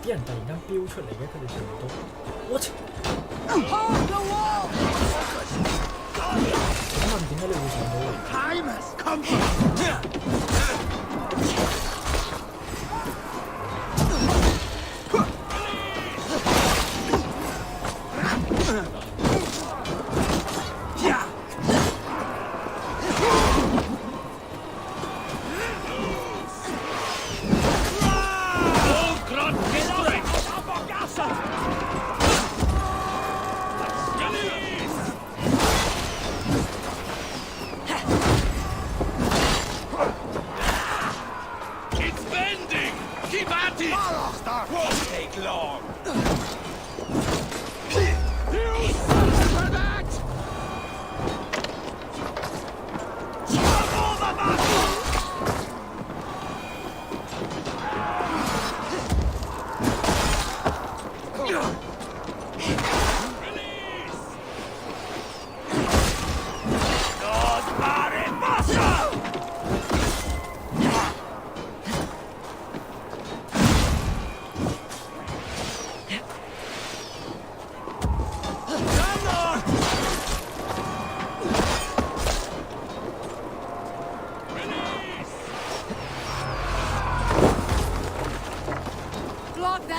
啲人突然間飆出嚟嘅，佢哋全部都，what？ 請問點解你會上到嚟 ？Time has come.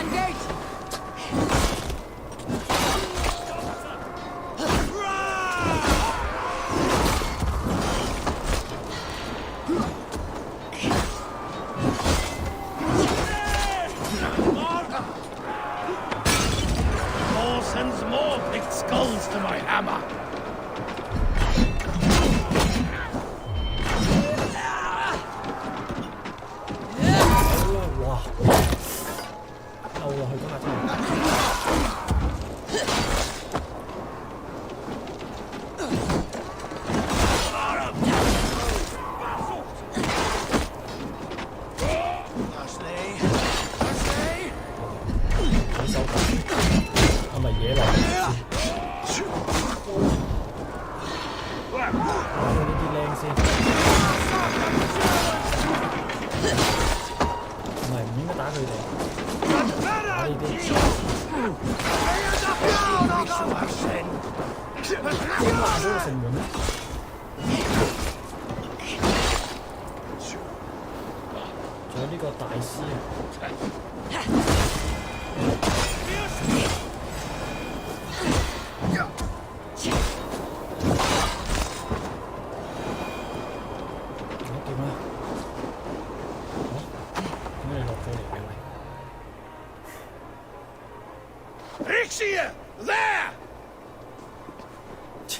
Northern Gate! More sends more picked skulls to my hammer. 哇！鬥落去嗰下真係幾收緊，係咪嘢落？打咗呢啲靚先，唔係唔應該打佢哋。打呢啲。點爛咗個城門咧？仲有呢個大師啊！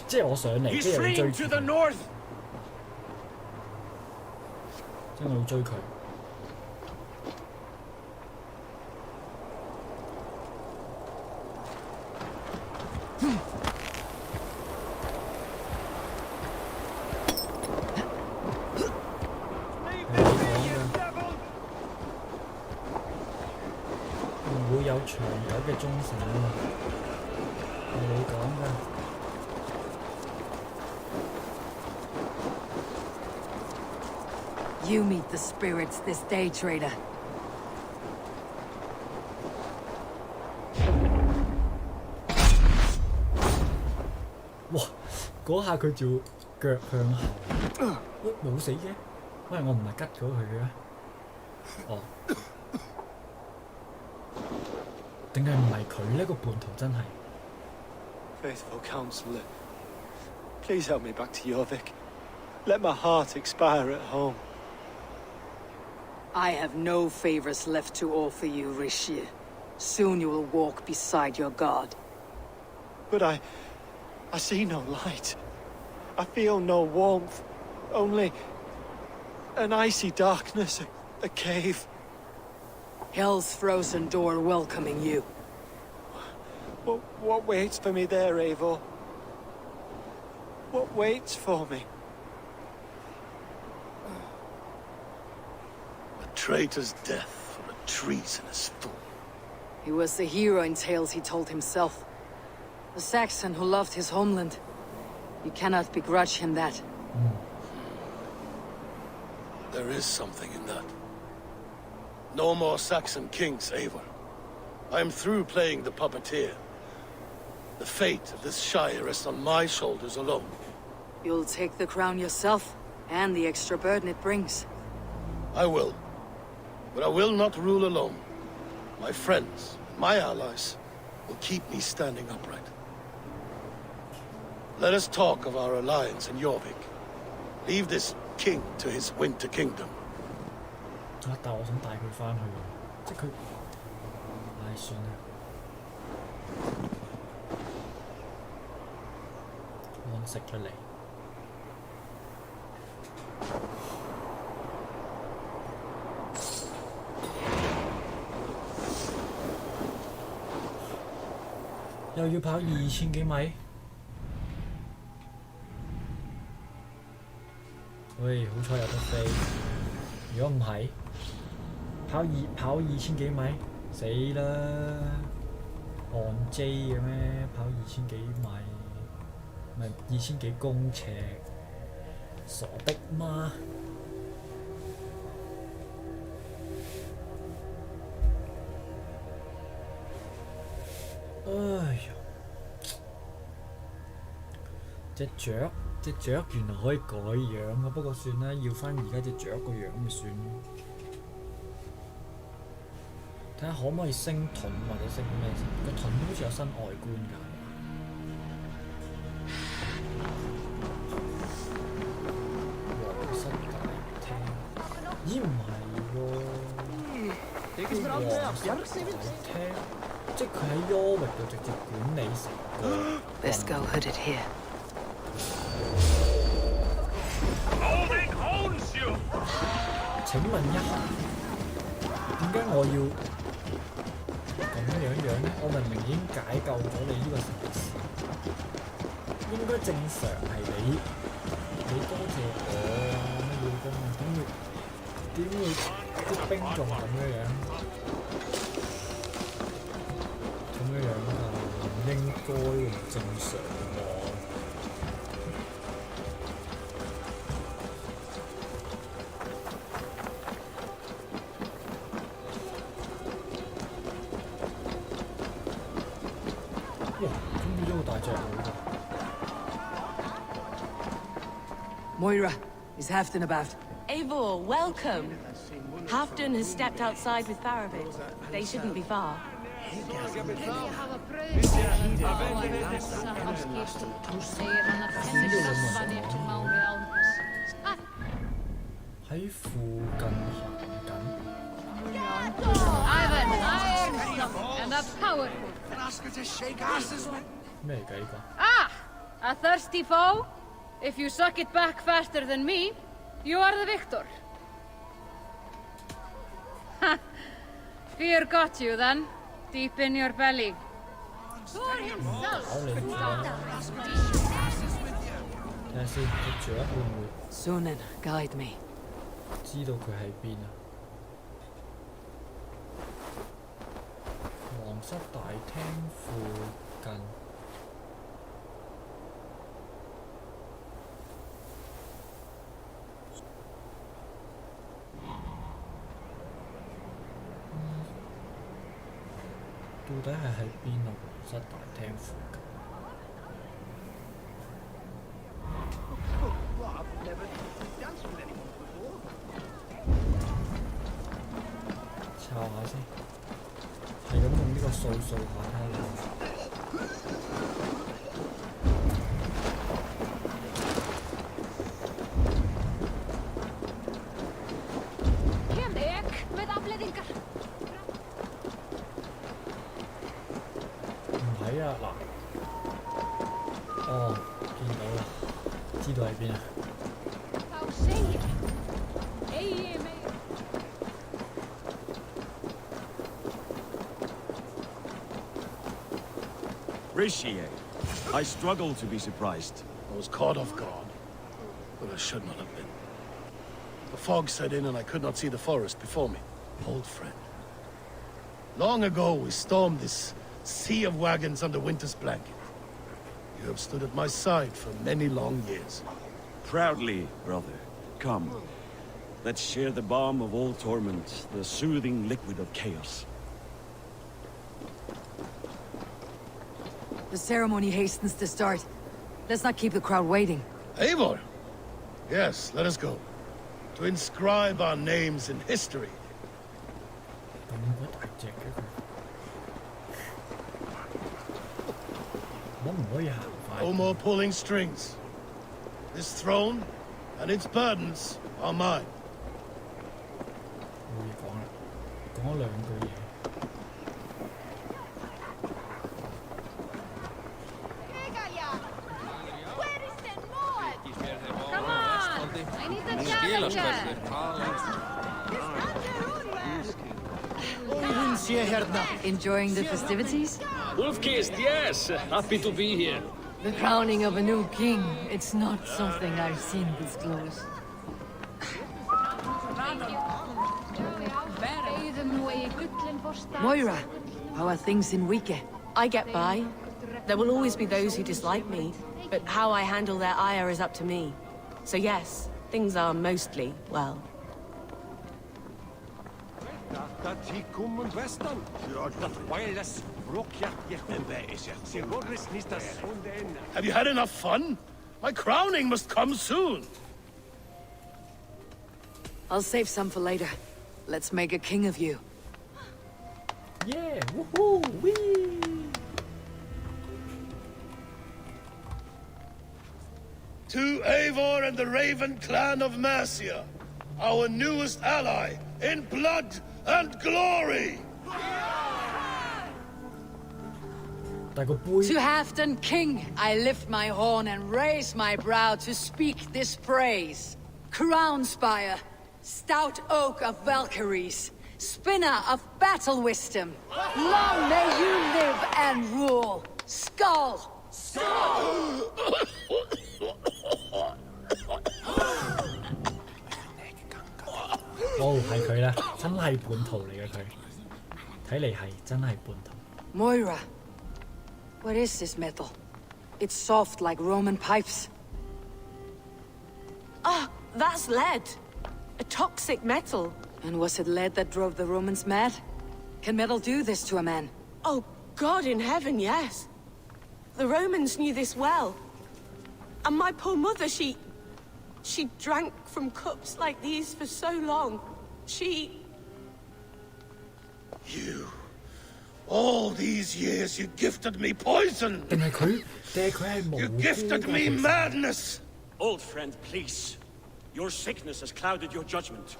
即係我上嚟，即係要追佢，即係我要追佢。唔會有長久嘅忠誠啊！係你講㗎。You meet the spirits this day, traitor. 哇！嗰下佢就腳向後，冇死嘅。喂，我唔係吉咗佢嘅咩？哦，定係唔係佢呢個叛徒真係 Faithful counselor, please help me back to Jorvik. Let my heart expire at home. I have no favors left to offer you, Rishi. Soon you will walk beside your god. But I see no light. I feel no warmth. Only an icy darkness, a cave. Hell's frozen door welcoming you. What waits for me there, Eivor? What waits for me? Traitor's death for a treasonous fool. He was the hero in tales he told himself. The Saxon who loved his homeland. You cannot begrudge him that. There is something in that. No more Saxon kings, Eivor. I am through playing the puppeteer. The fate of this shire rests on my shoulders alone. You'll take the crown yourself, and the extra burden it brings. I will. But I will not rule alone. My friends, my allies, will keep me standing upright. Let us talk of our alliance in Jorvik. Leave this king to his winter kingdom. 但我想帶佢返去喎，即係佢，唉，算啦，安息咗你。又要跑2000幾米？喂，好彩有得飛。如果唔係，跑2000幾米，死啦！按 J 嘅咩？跑2000幾米，咪2000幾公尺，傻的嗎？哎呀！隻雀原來可以改樣嘅，不過算啦，要翻而家隻雀個樣咪算咯。睇下可唔可以升盾或者升咩？個盾好似有新外觀㗎。皇室大廳，咦唔係喎？皇室大廳，即係佢喺 York 度直接管理成個。This go hooded here. Holding owns you. 請問一下，點解我要咁樣呢？我明明已經解救咗你呢個城市，應該正常係你多謝我啊乜嘢㗎嘛？點會啲兵仲咁樣㗎？唔應該唔正常喎。Moira, is Halfdan about? Eivor, welcome. Halfdan has stepped outside with Faravit. They shouldn't be far.喺附近行緊。And a powerful. 咩嚟㗎呢個？ Ah! A thirsty foe? If you suck it back faster than me, you are the victor. Ha! Fear got you then, deep in your belly. Thor himself! 睇下先，佢仲有會唔會 Sunan, guide me. 知道佢喺邊啊？皇室大廳附近。到底係喺邊啊？皇室大廳附近。抄下先，係咁用呢個掃下睇下有。哦，見到啦，知道喺邊啊？ Rishi, I struggle to be surprised. I was caught off guard, but I should not have been. The fog set in and I could not see the forest before me. Old friend. Long ago, we stormed this sea of wagons under winter's blanket. You have stood at my side for many long years. Proudly, brother. Come. Let's share the balm of all torment, the soothing liquid of chaos. The ceremony hastens to start. Let's not keep the crowd waiting. Eivor! Yes, let us go. To inscribe our names in history. No more pulling strings. This throne and its burdens are mine. 冇嘢講啦，講咗兩句嘢。Come on! I need a challenger! Enjoying the festivities? Wolfkist, yes! Happy to be here. The crowning of a new king. It's not something I've seen this close. Moira, how are things in Wike? I get by. There will always be those who dislike me, but how I handle their ire is up to me. So yes, things are mostly well. Have you had enough fun? My crowning must come soon. I'll save some for later. Let's make a king of you. 耶！呜呼喂！ To Eivor and the Raven clan of Mercia, our newest ally in blood and glory! To Halfdan King, I lift my horn and raise my brow to speak this praise. Crown Spire, stout oak of Valkyries, spinner of battle wisdom. Long may you live and rule. Skull! Skull! 哦，係佢啦，真係本土嚟嘅佢，睇嚟係真係本土。Moira, what is this metal? It's soft like Roman pipes. Ah, that's lead. A toxic metal. And was it lead that drove the Romans mad? Can metal do this to a man? Oh, God in heaven, yes. The Romans knew this well. And my poor mother, she drank from cups like these for so long. You... All these years you gifted me poison! You gifted me madness! Old friend, please. Your sickness has clouded your judgment.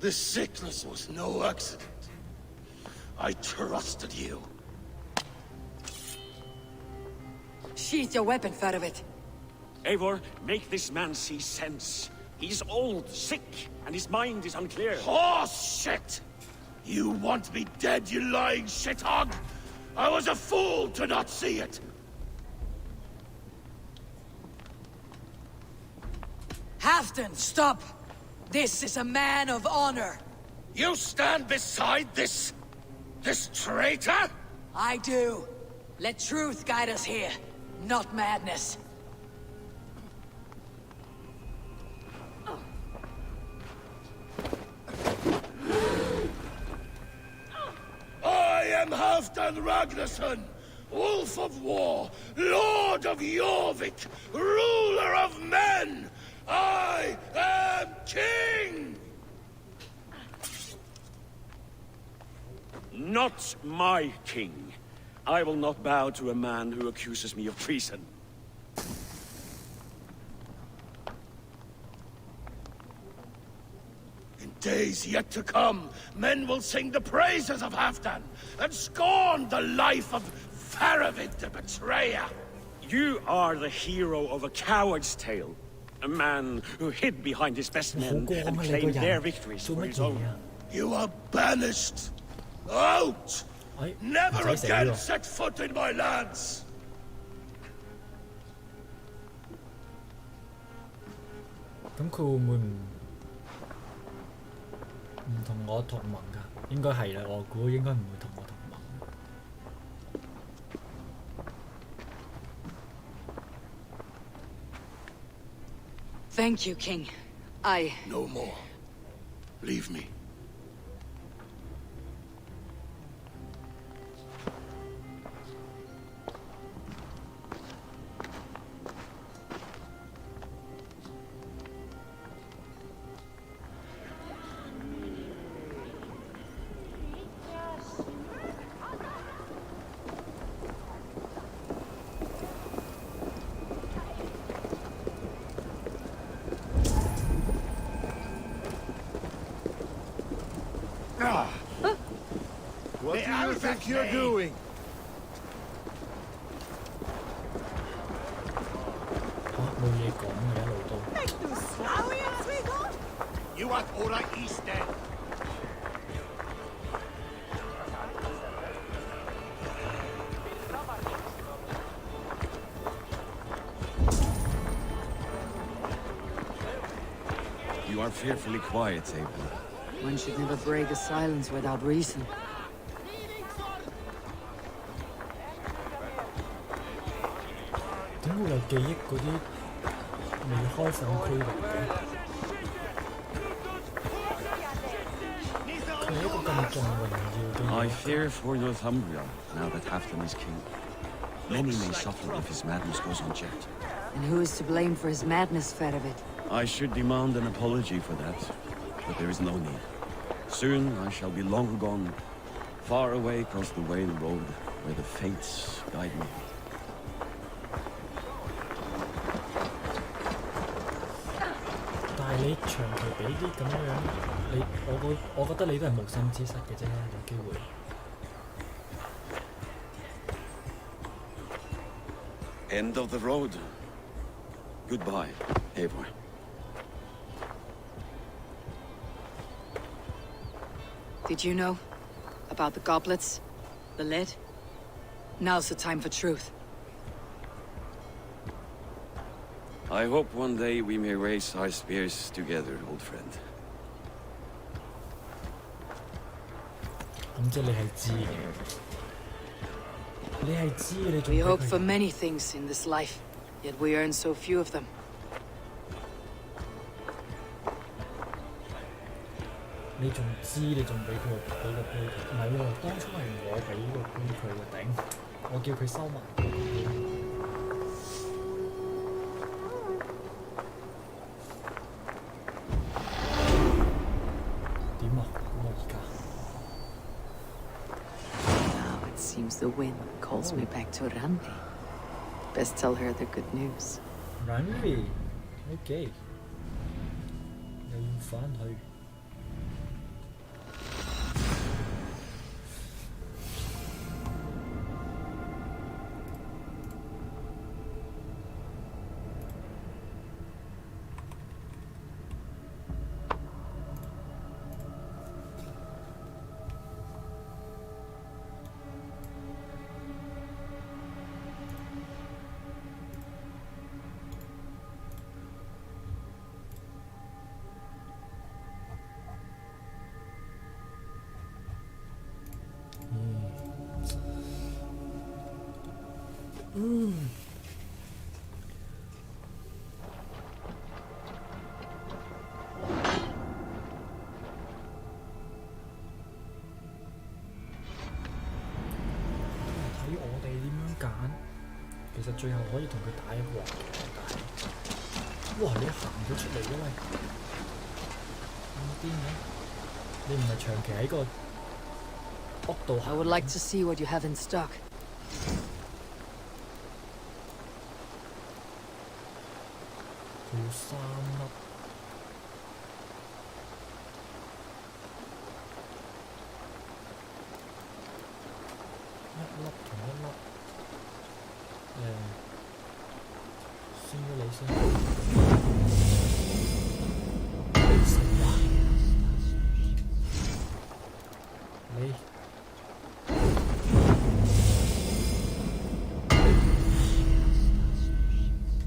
This sickness was no accident. I trusted you. Sheath your weapon, Fedovit. Eivor, make this man see sense. He's old, sick, and his mind is unclear. Horse shit! You want me dead, you lying shithog? I was a fool to not see it! Halfdan, stop! This is a man of honor! You stand beside this traitor? I do. Let truth guide us here, not madness. I am Halfdan Ragnarsson, Wolf of War, Lord of Jorvik, ruler of men! I am king! Not my king. I will not bow to a man who accuses me of treason. In days yet to come, men will sing the praises of Halfdan and scorn the life of Faravid the betrayer. You are the hero of a coward's tale. A man who hid behind his best men and claimed their victories for his own. You are banished. Out! Never again set foot in my lands! 咁佢會唔會唔同我同盟㗎？應該係啦，我估應該唔會同我同盟。Thank you, King. No more. Leave me. What do you think you're doing? You are Ora East then. You are fearfully quiet, Eivor. One should never break a silence without reason. I fear for Northumbria, now that Halfdan is king. Many may suffer if his madness goes unchecked. And who is to blame for his madness, Fedovit? I should demand an apology for that, but there is no need. Soon I shall be long gone, Far away across the Whale Road, where the fates guide me. 但係你長期俾啲咁樣，我覺得你都係無心之失嘅啫，有機會。End of the road. Goodbye, Eivor. Did you know about the goblets? The lid? Now's the time for truth. I hope one day we may raise our spears together, old friend. 咁即係你係知嘅，你係知嘅，你仲 We 俾 hope 佢 for many things in this life, yet we earn so few of them. 你仲知你仲俾個杯佢，唔係喎，當初係我俾個杯佢嘅頂，我叫佢收埋。點啊？咁我而家 Now it seems the wind calls me back to Randi. Best tell her the good news. Randi，OK，又要返去。睇我哋點樣揀，其實最後可以同佢打一鑊嘅，但係，哇！你行咗出嚟嘅喂，咁癲嘅，你唔係長期喺個屋度 I would like to see what you have in stock. 佢要3粒。一粒同一粒，先咗你先。你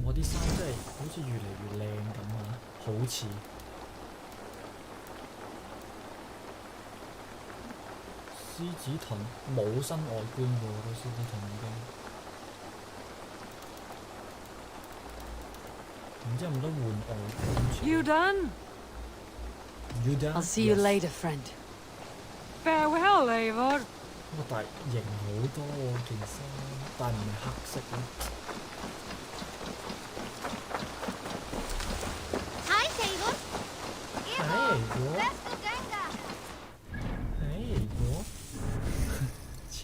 我啲衫真係好似越嚟越靚咁啊！好似獅子盾冇新外觀喎，個獅子盾已經唔知有冇得換外觀。You done? You done? I'll see you later, friend. Farewell, Eivor. 哇！但係型好多喎件衫，但係唔係黑色咯。Hi, Eivor. Eivor. Best Ganga. Eivor. 超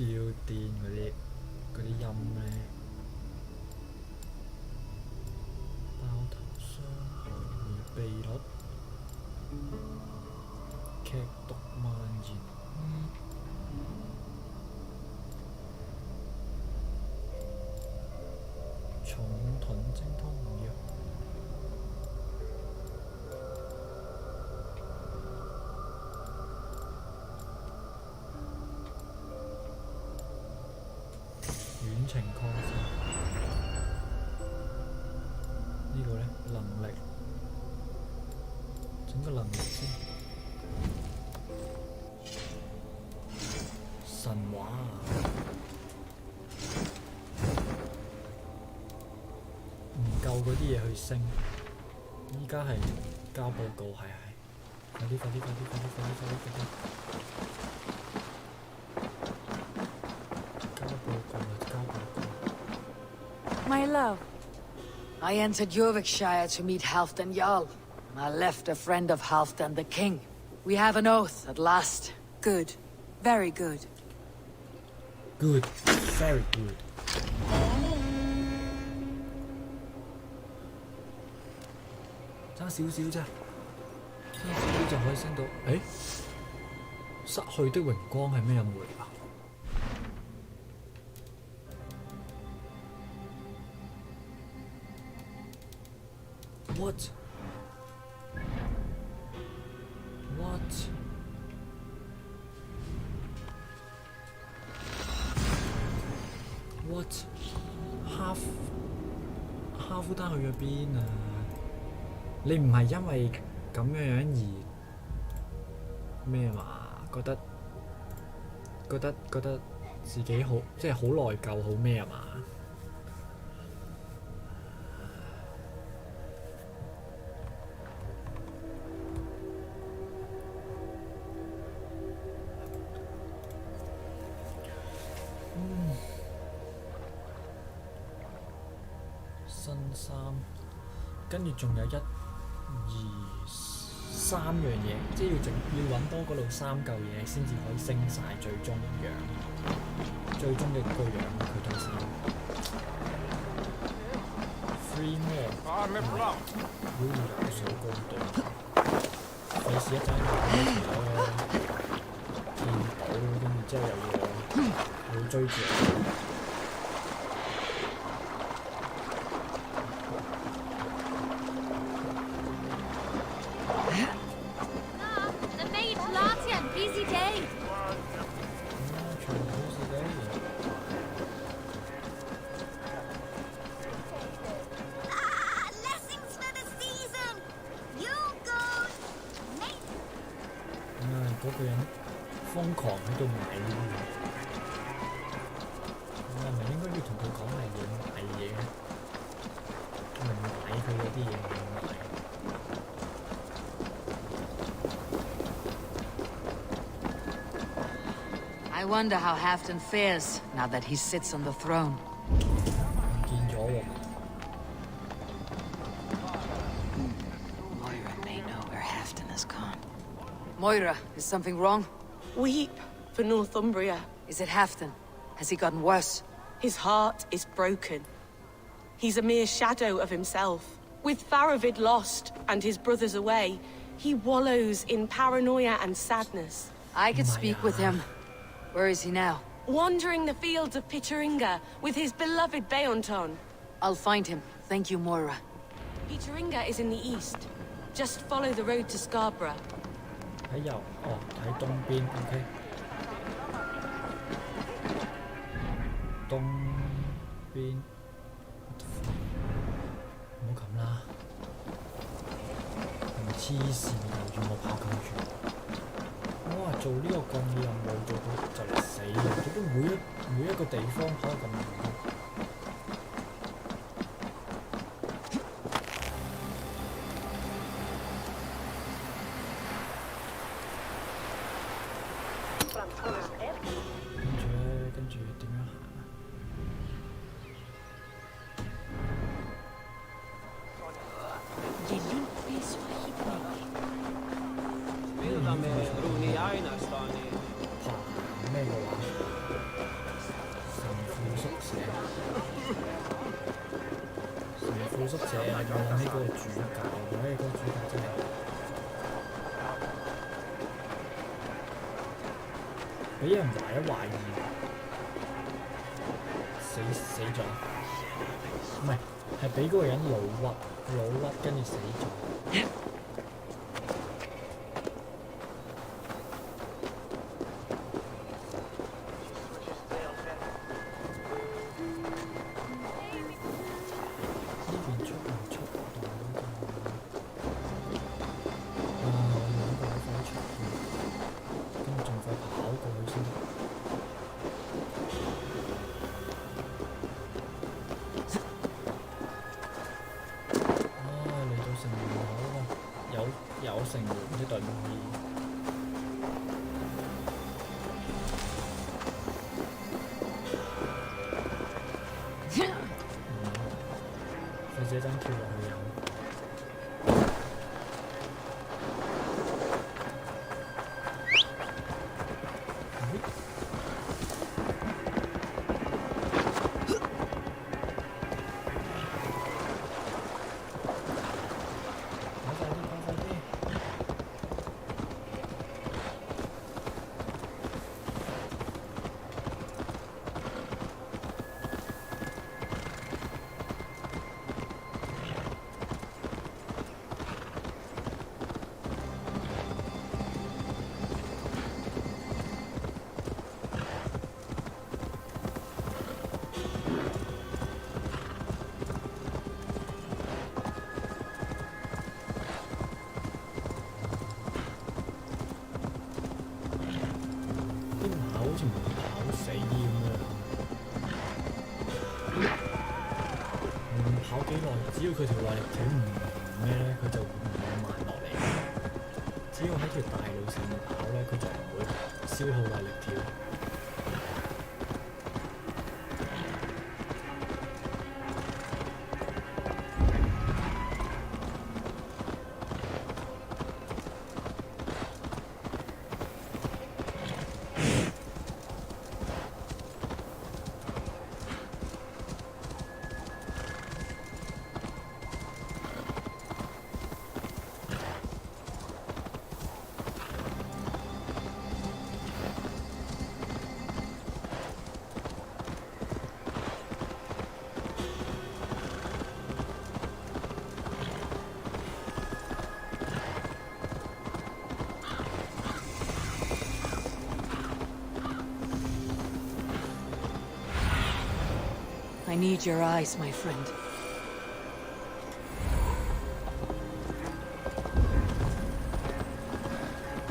癲嗰啲音咧，爆頭傷害回避率，劇毒蔓延。重盾精通藥。遠程抗性，呢個呢，能力，整個能力先。神話啊！唔夠嗰啲嘢去升，依家係交報告，係。快啲！My love. I entered Jorvikshire to meet Halfdan Jarl. I left a friend of Halfdan the King. We have an oath at last. Good. Very good. good very good。爭少少啫，爭少少就可以升到。誒，失去的榮光係咩任務嚟㗎？ What? What? What? 哈夫丹去咗邊啊？你唔係因為咁樣而咩嘛？覺得自己好即係好內疚，好咩啊嘛？ 新衫，跟住仲有1、2、3樣嘢，即係要揾多嗰度3嚿嘢先至可以升晒最終樣，最終嘅個樣佢套衫。Three more， 會有水高度，費事一陣間見到，跟住之後又要追住我。 嗰個人瘋狂喺度買嘢，我係咪應該要同佢講係要買嘢？我咪買佢嗰啲嘢唔買。I wonder how Halfdan fares now that he sits on the throne. 唔見咗喎。 Moira, is something wrong? Weep for Northumbria. Is it Halfdan? Has he gotten worse? His heart is broken. He's a mere shadow of himself. With Faravid lost and his brothers away, he wallows in paranoia and sadness. I could speak with him. Where is he now? Wandering the fields of Pittaringa with his beloved Beonton. I'll find him. Thank you, Moira. Pittaringa is in the east. Just follow the road to Scarborough. 睇右，哦，睇東邊 ，OK。東邊，唔好咁啦，係咪黐線又要我跑咁遠？我話做呢個降義任務做到就嚟死啦！做到每一個地方跑咁遠。 跟住點樣行啊？爬咩嘅話？神父宿舍。神父宿舍啊！我諗起嗰個主教，嗰個主教真係俾人懷疑。 死咗，唔係，係俾嗰個人老屈，跟住死咗。呢邊出唔出到㗎？啊！我要揾個地方出去，跟住盡快跑過去先得。 有城門呢隊唔易，費事一陣跳落去飲。好似唔會跑死啲咁樣。無論跑幾耐，只要佢條耐力條唔咩咧，佢就唔會慢落嚟。只要喺條大路上面跑咧，佢就唔會消耗耐力條。I need your eyes, my friend.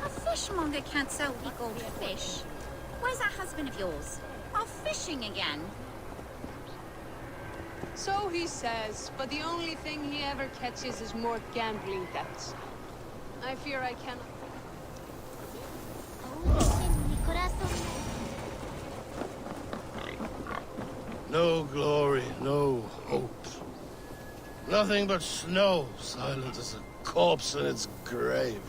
A fishmonger can't sell gold fish. Where's that husband of yours? Off fishing again? So he says, but the only thing he ever catches is more gambling debts. I fear I cannot. No glory, no hope. Nothing but snow, silent as a corpse in its grave.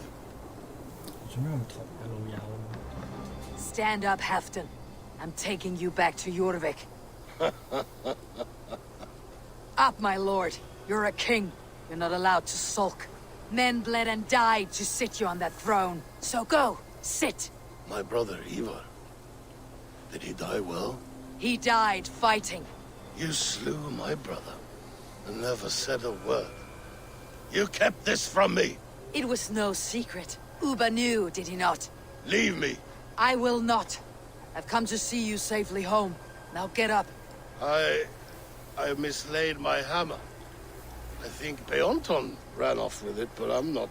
Stand up, Halfdan. I'm taking you back to Jorvik. Up, my lord. You're a king. You're not allowed to sulk. Men bled and died to sit you on that throne. So go, sit. My brother, Ivar. Did he die well? He died fighting. You slew my brother and never said a word. You kept this from me. It was no secret. Uba knew, did he not? Leave me. I will not. I've come to see you safely home. Now get up. I mislaid my hammer. I think Beonton ran off with it, but I'm not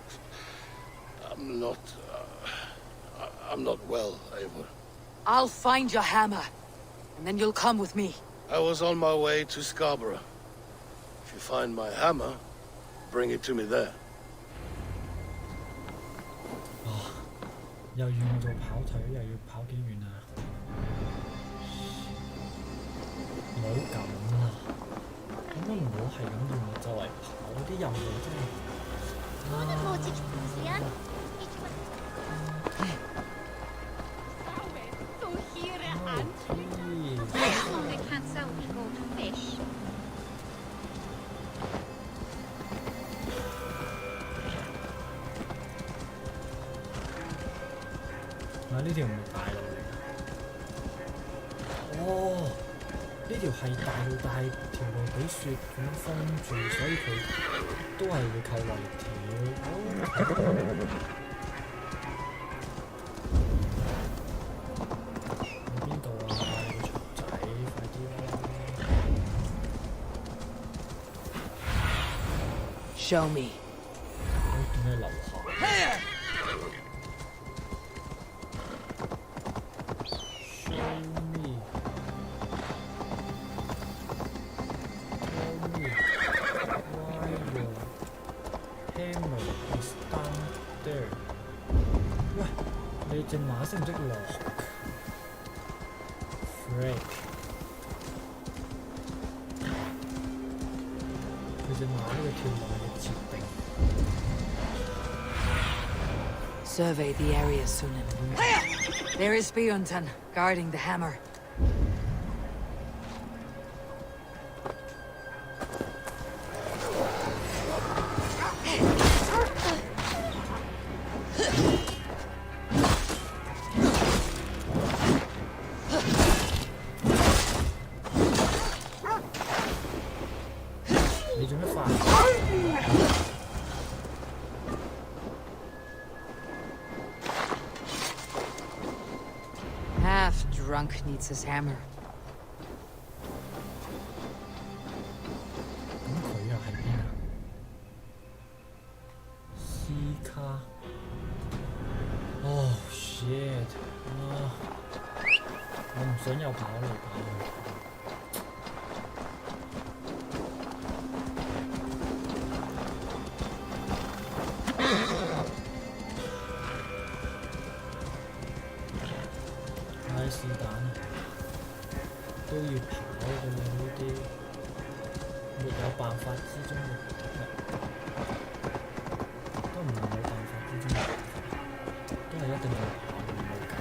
well, Eivor. I'll find your hammer, and then you'll come with me. I was on my way to Scarborough. If you find my hammer, bring it to me there. 又要我做跑腿，又要跑幾遠啊？唔好咁啦，點解唔好係咁要我周圍跑？啲任務真係Fishmonger can't sell gold fish. 呢條唔係大路嚟㗎。哦，呢條係大路，但係條路俾雪咁封住，所以佢都係會扣耐力條。邊度啊？你個蟲仔，快啲啦 Show me. 點解樓下？ 隻馬識唔識落 ？Freak！ 佢隻馬呢個跳落嘅設定。Survey the area, Sunan. There is Bjornton, guarding the hammer. Drunk needs his hammer. 咁佢又係邊啊？斯卡。Oh shit！啊！我唔想又跑嚟跑去。唉，是但啦，都要跑嘅啦呢啲，沒有辦法之中嘅都唔係冇辦法之中嘅辦法，都係一定要跑嘅冇計。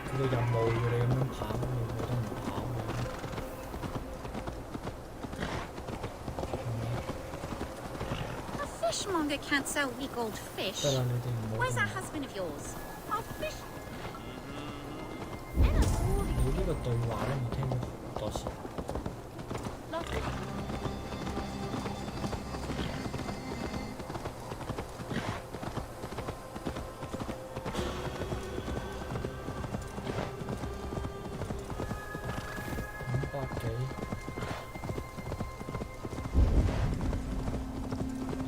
佢個任務要你咁樣跑，你冇得唔跑嘅。A fishmonger can't sell weak old fish. 得啦，你哋唔好。 Where's that husband of yours? Our fish. 你呢個對話咧，我聽咗好多次。500幾，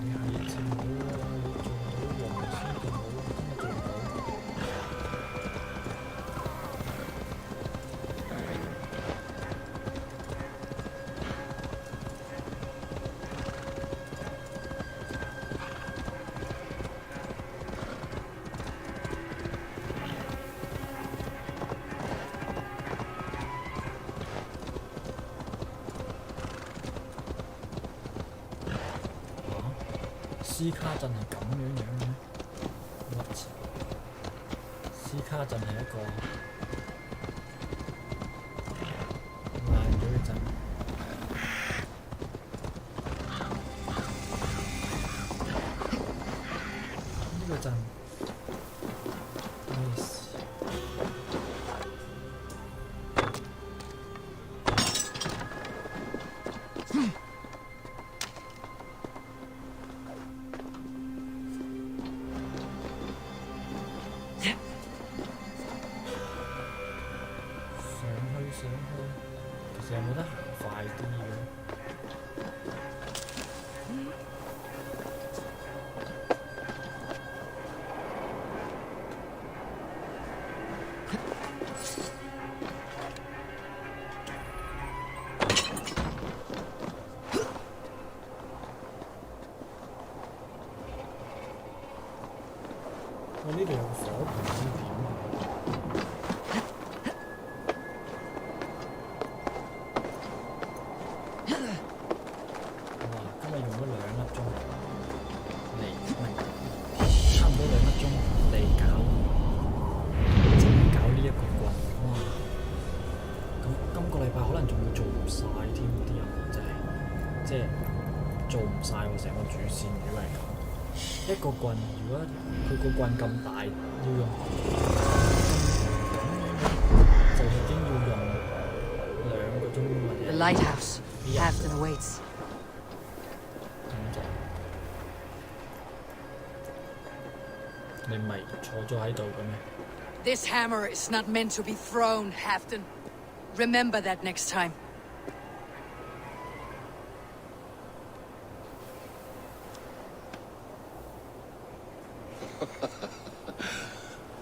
你係字母啊！你做到黃先就好，真係做唔到。斯卡鎮係咁樣樣嘅咩？乜？斯卡鎮係一個爛咗嘅鎮。呢個鎮咩事？上去，其實有冇得行快啲嘅？我呢度有個火盆呢點？即係做唔晒喎，成個主線如果係咁，一個棍如果佢個棍咁大，要用就已經要用2個鐘或者。 The lighthouse. Halfton awaits. 咁就你唔係坐咗喺度嘅咩 This hammer is not meant to be thrown, Halfton. Remember that next time.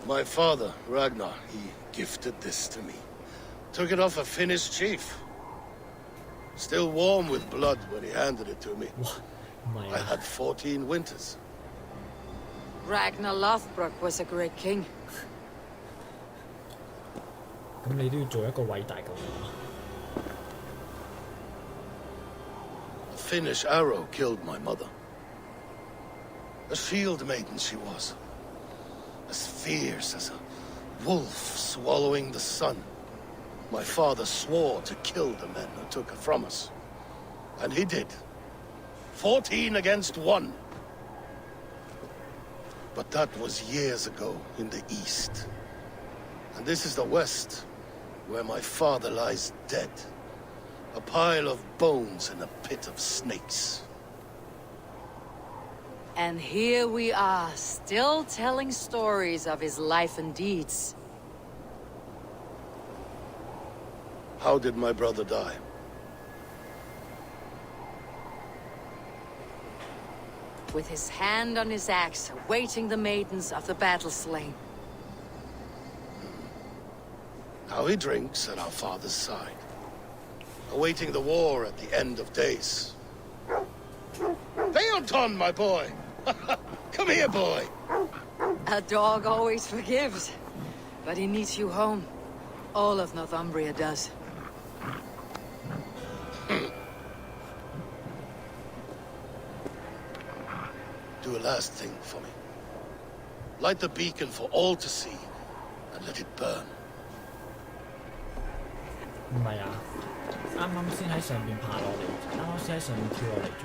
My father, Ragnar, he gifted this to me. Took it off a Finnish chief. Still warm with blood when he handed it to me. I had 14 winters. Ragnar Lothbrok was a great king. 咁你都要做一個偉大嘅王。 A Finnish arrow killed my mother. A shield maiden she was. As fierce as a wolf swallowing the sun. My father swore to kill the men who took her from us. And he did. 14 against 1. But that was years ago in the east. And this is the west, where my father lies dead. A pile of bones in a pit of snakes. And here we are, still telling stories of his life and deeds. How did my brother die? With his hand on his axe, awaiting the maidens of the battle slain. Now he drinks at our father's side, awaiting the war at the end of days. Theoton, my boy! Come here, boy! A dog always forgives, but he needs you home. All of Northumbria does. Do a last thing for me. Light the beacon for all to see, and let it burn. 唔係啊，啱啱先喺上邊爬落嚟，啱啱先喺上面跳落嚟啫。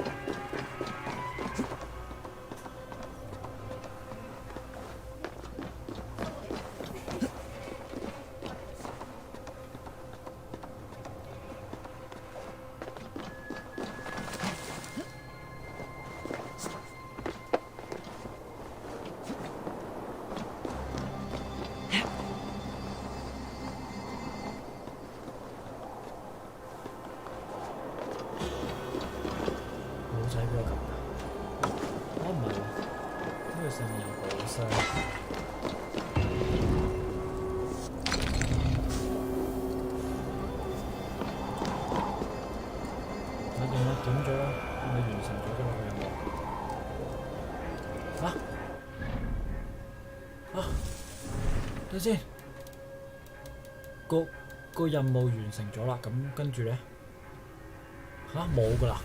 冇仔俾我撳㗎，哦唔係喎，呢個上面有寶箱。我點啊？點咗啦？我完成咗㗎啦個任務。等先，個任務完成咗啦，咁跟住咧冇㗎啦。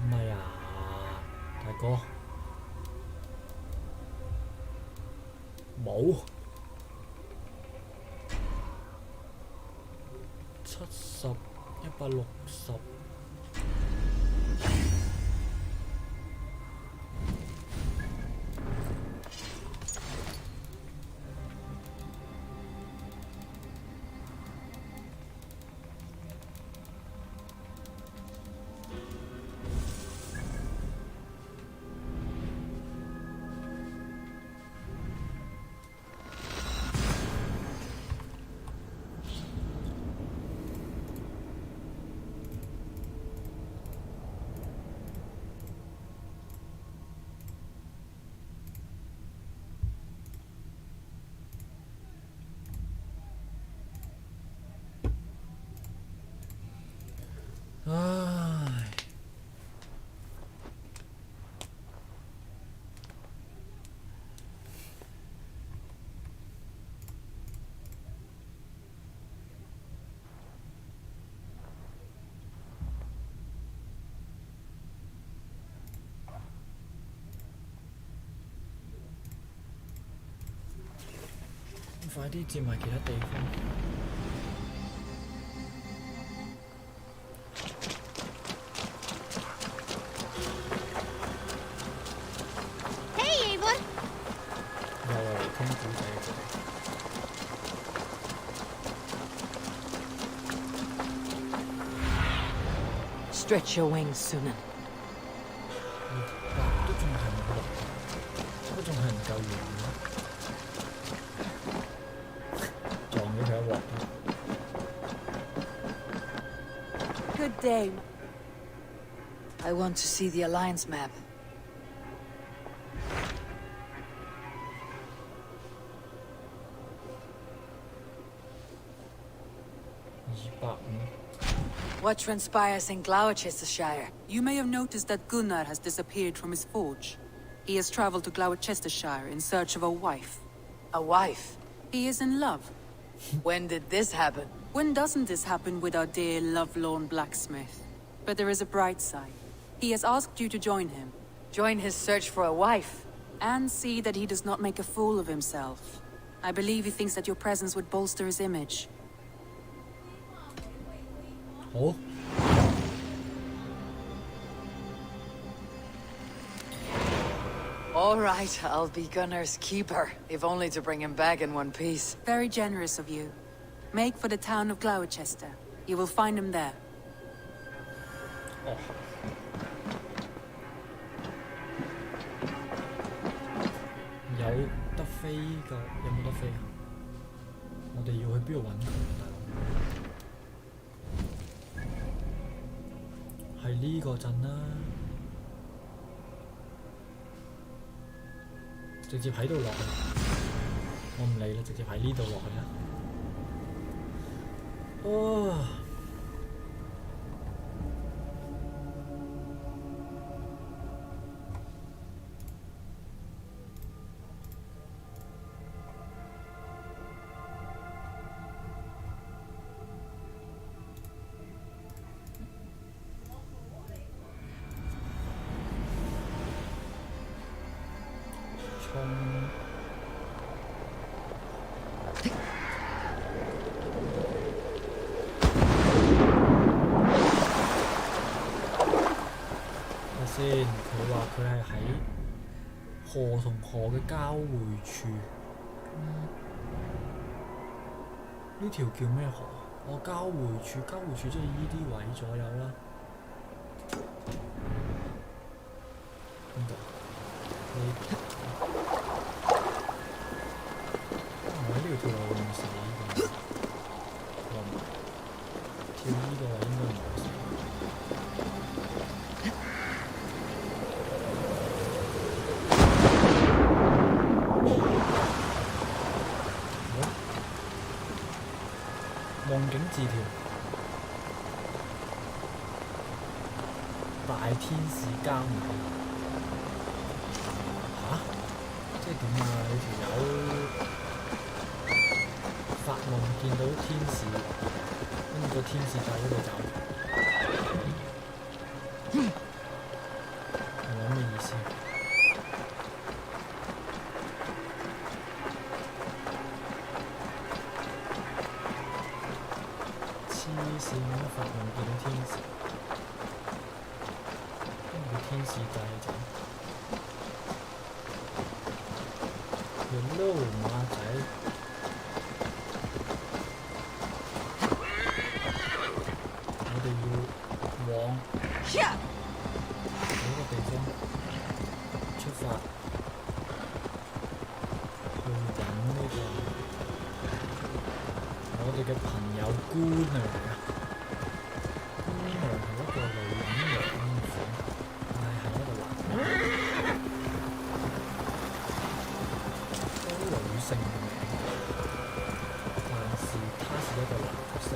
唔係啊，大哥，冇70、160。唉，快啲接埋其他地方。Stretch your wings, Sunan. 都仲係唔夠，都仲係唔夠遠嘅，撞咗佢一鑊。Good day. I want to see the Alliance map. 250。What transpires in Gloucestershire? You may have noticed that Gunnar has disappeared from his forge. He has traveled to Gloucestershire in search of a wife. A wife? He is in love. When did this happen? When doesn't this happen with our dear lovelorn blacksmith? But there is a bright side. He has asked you to join him. Join his search for a wife? And see that he does not make a fool of himself. I believe he thinks that your presence would bolster his image. 好。All right, I'll be Gunnar's keeper, if only to bring him back in one piece. Very generous of you. Make for the town of Gloucester. You will find him there. 哦。有得飛㗎？有冇得飛啊？我哋要去邊度揾佢，大佬？係呢個鎮啦，直接喺度落去。我唔理啦，直接喺呢度落去啦。哦。先，佢話佢係喺河同河嘅交匯處。呢條叫咩河？哦，交匯處，交匯處即係依啲位左右啦。邊度？我喺呢條跳落會唔死㗎？我唔係跳呢個位應該唔會死。夢境字條，大天使交尾。嚇？即係點啊？你條友發夢見到天使，跟住個天使帶咗佢走，係咪咩意思？黐線咁發夢見到天使，跟住天使帶走。Hello，馬仔。我哋要往嗰個地方出發，去揾呢個我哋嘅朋友姑娘啊！姑娘係一個女人樣款，但係係一個男人，都女性嘅名，但是他是一個男性。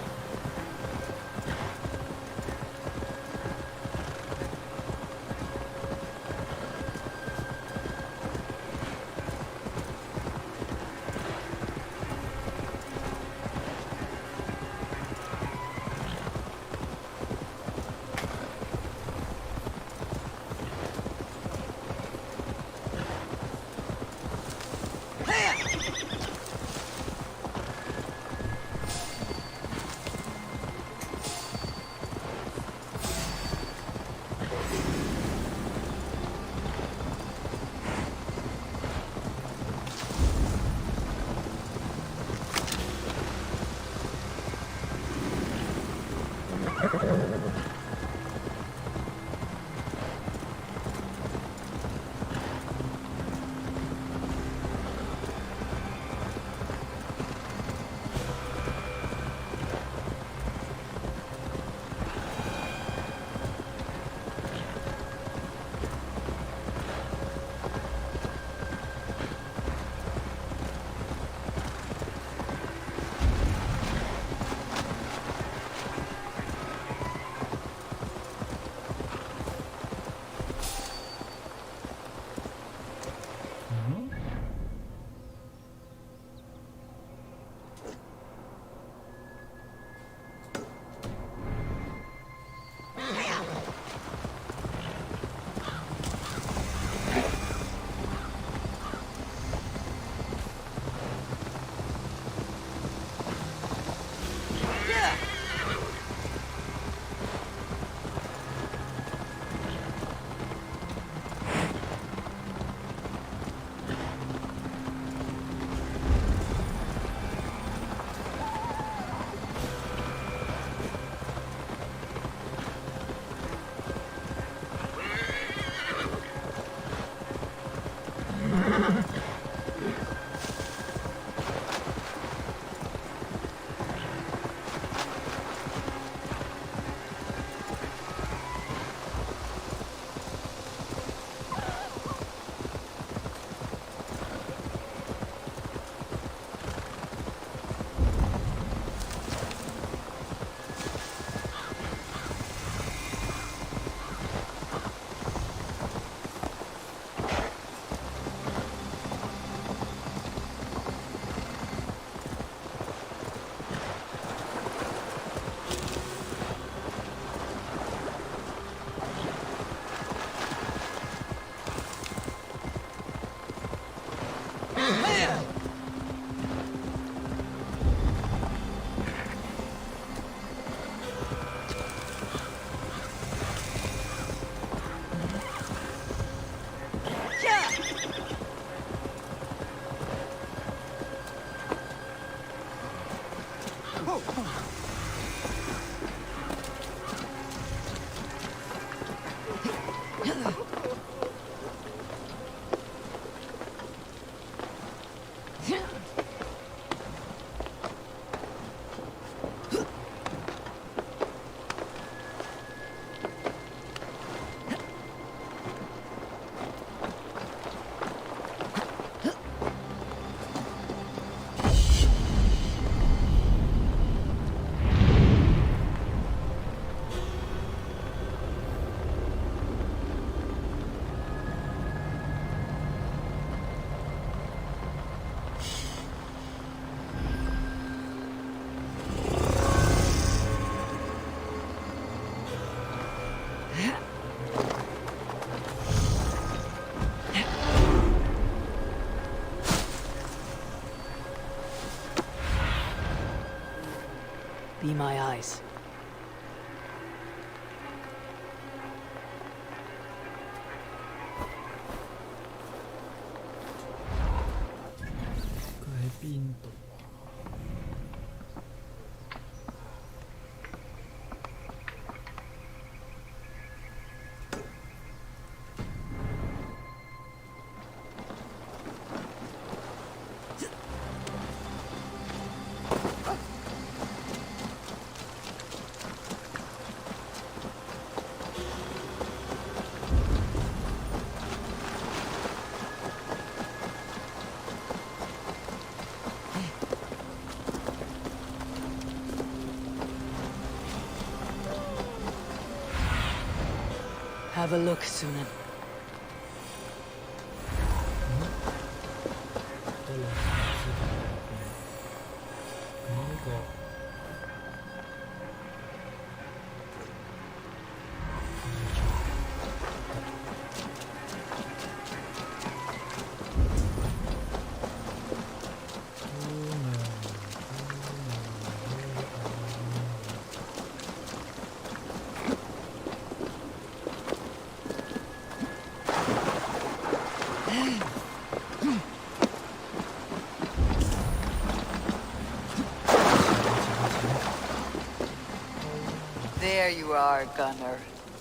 Be my eyes. Have a look, Sunan. There you are, Gunnar.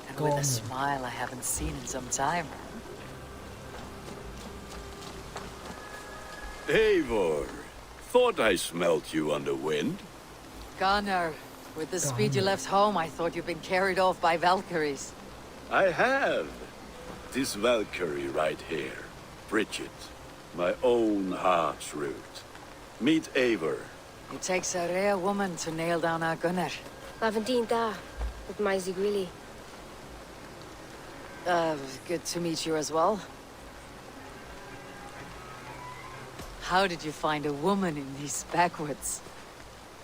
And with a smile I haven't seen in some time. Eivor, thought I smelt you on the wind. Gunnar, with the speed you left home, I thought you'd been carried off by Valkyries. I have. This Valkyrie right here, Bridget, my own heart's root. Meet Eivor. It takes a rare woman to nail down our Gunnar. Lavendine da, with my Zigwili. Good to meet you as well. How did you find a woman in these backwoods?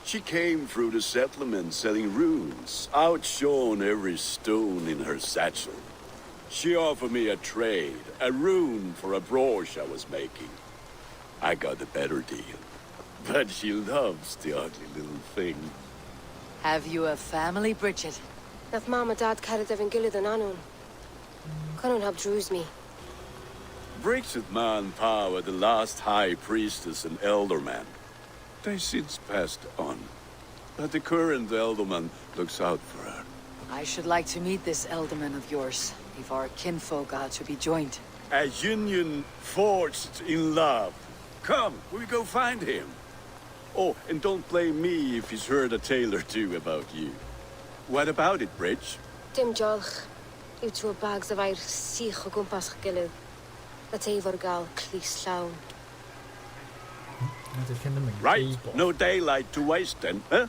She came through the settlement selling runes, outshone every stone in her satchel. She offered me a trade, a rune for a brooch I was making. I got a better deal. But she loves the ugly little thing. Have you a family, Bridget? Naf mama dad carried even gilid an anun. Can't have drews me. Bridget Man Power, the last high priestess and elderman. They since passed on. But the current elderman looks out for her. I should like to meet this elderman of yours, if our kinfolk are to be joined. A union forged in love. Come, we go find him. Oh, and don't blame me if he's heard a tale or two about you. What about it, Bridge? Dim jolch. You two bags of air sich o gwmpas gilid. That Eivor gal clis llawn. Right, no daylight to waste then, huh?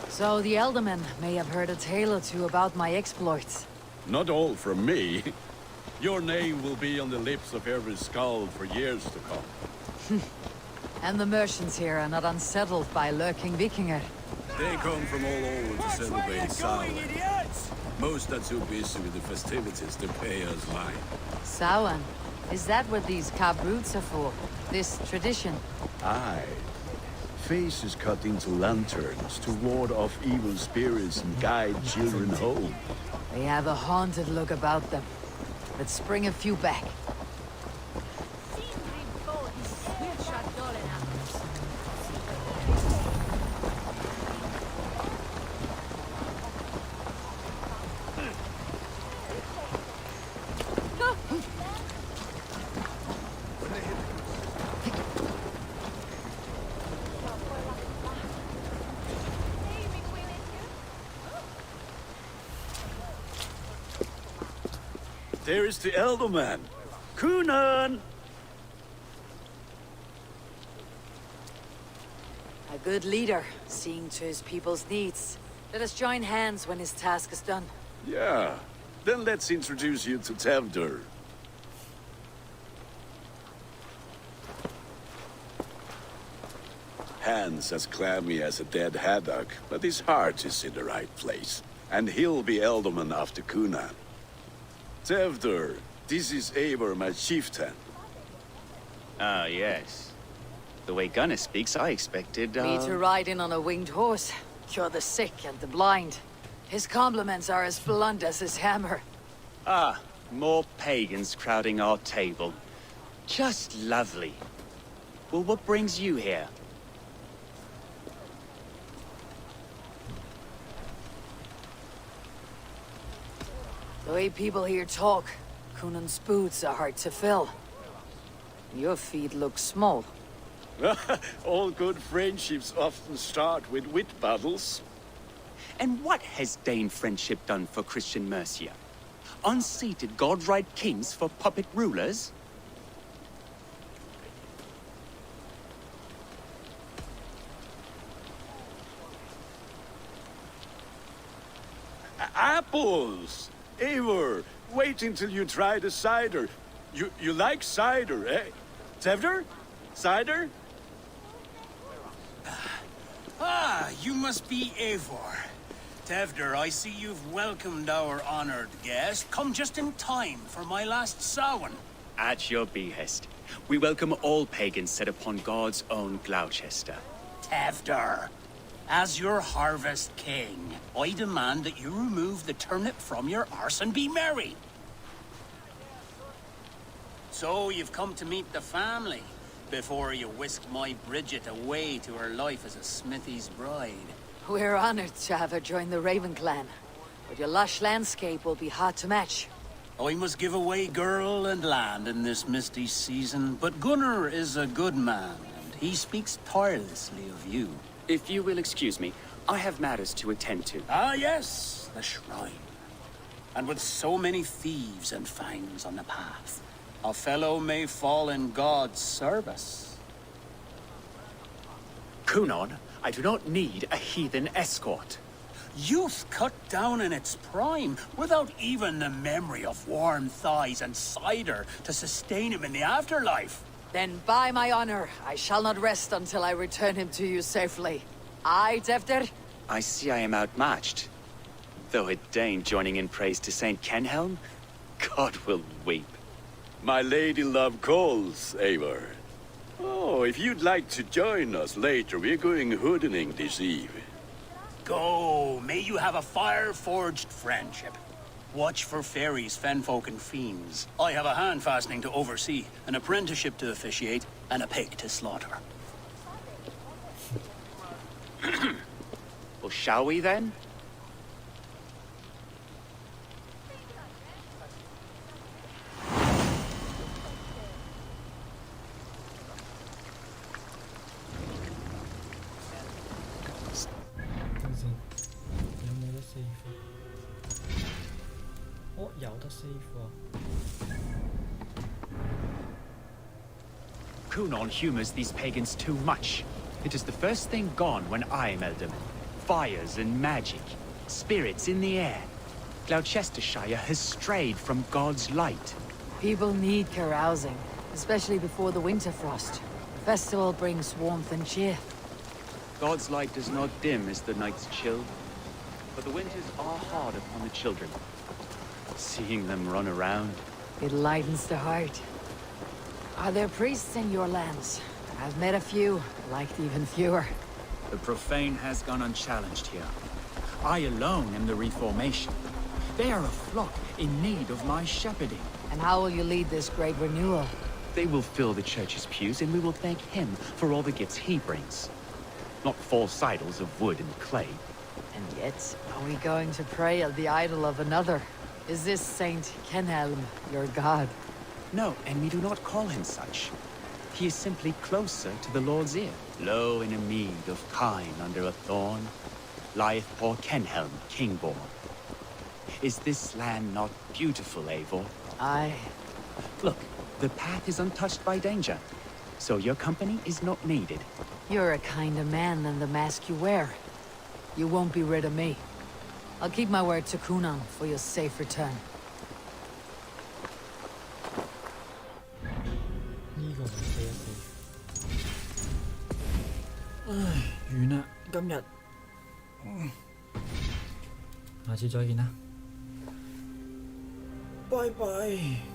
So the Elderman may have heard a tale or two about my exploits. Not all from me. Your name will be on the lips of every skull for years to come. And the merchants here are not unsettled by lurking Vikinger. They come from all over to celebrate Samhain. Most are too busy with the festivities to pay us mind. Samhain? Is that what these cabroots are for? This tradition? Aye. Faces cut into lanterns to ward off evil spirits and guide children home. They have a haunted look about them. Let's bring a few back. there is the Elderman. Kunan! A good leader, seeing to his people's needs. Let us join hands when his task is done. Yeah. Then let's introduce you to Tevder. Hands as clammy as a dead haddock, but his heart is in the right place. And he'll be Elderman after Kunan. Tevder, this is Eivor, my chieftain. Ah, yes. The way Gunnar speaks, I expected, Me to ride in on a winged horse, cure the sick and the blind. His compliments are as blunt as his hammer. Ah, more pagans crowding our table. Just lovely. Well, what brings you here? The way people here talk, Kunan's boots are hard to fill. Your feet look small. All good friendships often start with wit battles. And what has Dane friendship done for Christian Mercia? Unseated godright kings for puppet rulers? Apples! Eivor, wait until you try the cider. You like cider, eh? Tevder? Cider? Ah, you must be Eivor. Tevder, I see you've welcomed our honored guest. Come just in time for my last Samhain. At your behest. We welcome all pagans set upon God's own Gloucester. Tevder, as your harvest king, I demand that you remove the turnip from your arse and be merry. So you've come to meet the family before you whisk my Bridget away to her life as a smithy's bride. We're honored to have her join the Raven clan, but your lush landscape will be hard to match. I must give away girl and land in this misty season, but Gunnar is a good man, and he speaks tirelessly of you. If you will excuse me, I have matters to attend to. Ah, yes, the shrine. And with so many thieves and fangs on the path, a fellow may fall in God's service. Kunan, I do not need a heathen escort. Youth cut down in its prime, without even the memory of warm thighs and cider to sustain him in the afterlife. Then by my honor, I shall not rest until I return him to you safely. Aye, Tevder? I see I am outmatched. Though a Dane joining in praise to Saint Kenhelm, God will weep. My lady love calls, Eivor. Oh, if you'd like to join us later, we're going hoodening this eve. Go, may you have a fire-forged friendship. Watch for fairies, fenfolk, and fiends. I have a hand fastening to oversee, an apprenticeship to officiate, and a pig to slaughter. Well, shall we then? Kunan humors these pagans too much. It is the first thing gone when I am Elderman. Fires and magic, spirits in the air. Gloucestershire has strayed from God's light. People need carousing, especially before the winter frost. The festival brings warmth and cheer. God's light does not dim as the nights chill, but the winters are hard upon the children. Seeing them run around, It lightens the heart. Are there priests in your lands? I've met a few, liked even fewer. the profane has gone unchallenged here. I alone am the Reformation. They are a flock in need of my shepherding. And how will you lead this great renewal? They will fill the church's pews, and we will thank him for all the gifts he brings. Not false idols of wood and clay. And yet, are we going to pray at the idol of another? Is this Saint Kenhelm your god? No, and we do not call him such. He is simply closer to the Lord's ear. Low in a mead of kine under a thorn, lieth poor Kenhelm, king-born. Is this land not beautiful, Eivor? Aye. Look, the path is untouched by danger, so your company is not needed. You're a kinder man than the mask you wear. You won't be rid of me. I'll keep my word to Kunan for your safe return. 呢個就死一死。唉，完啦，今日，下次再見啦，拜拜。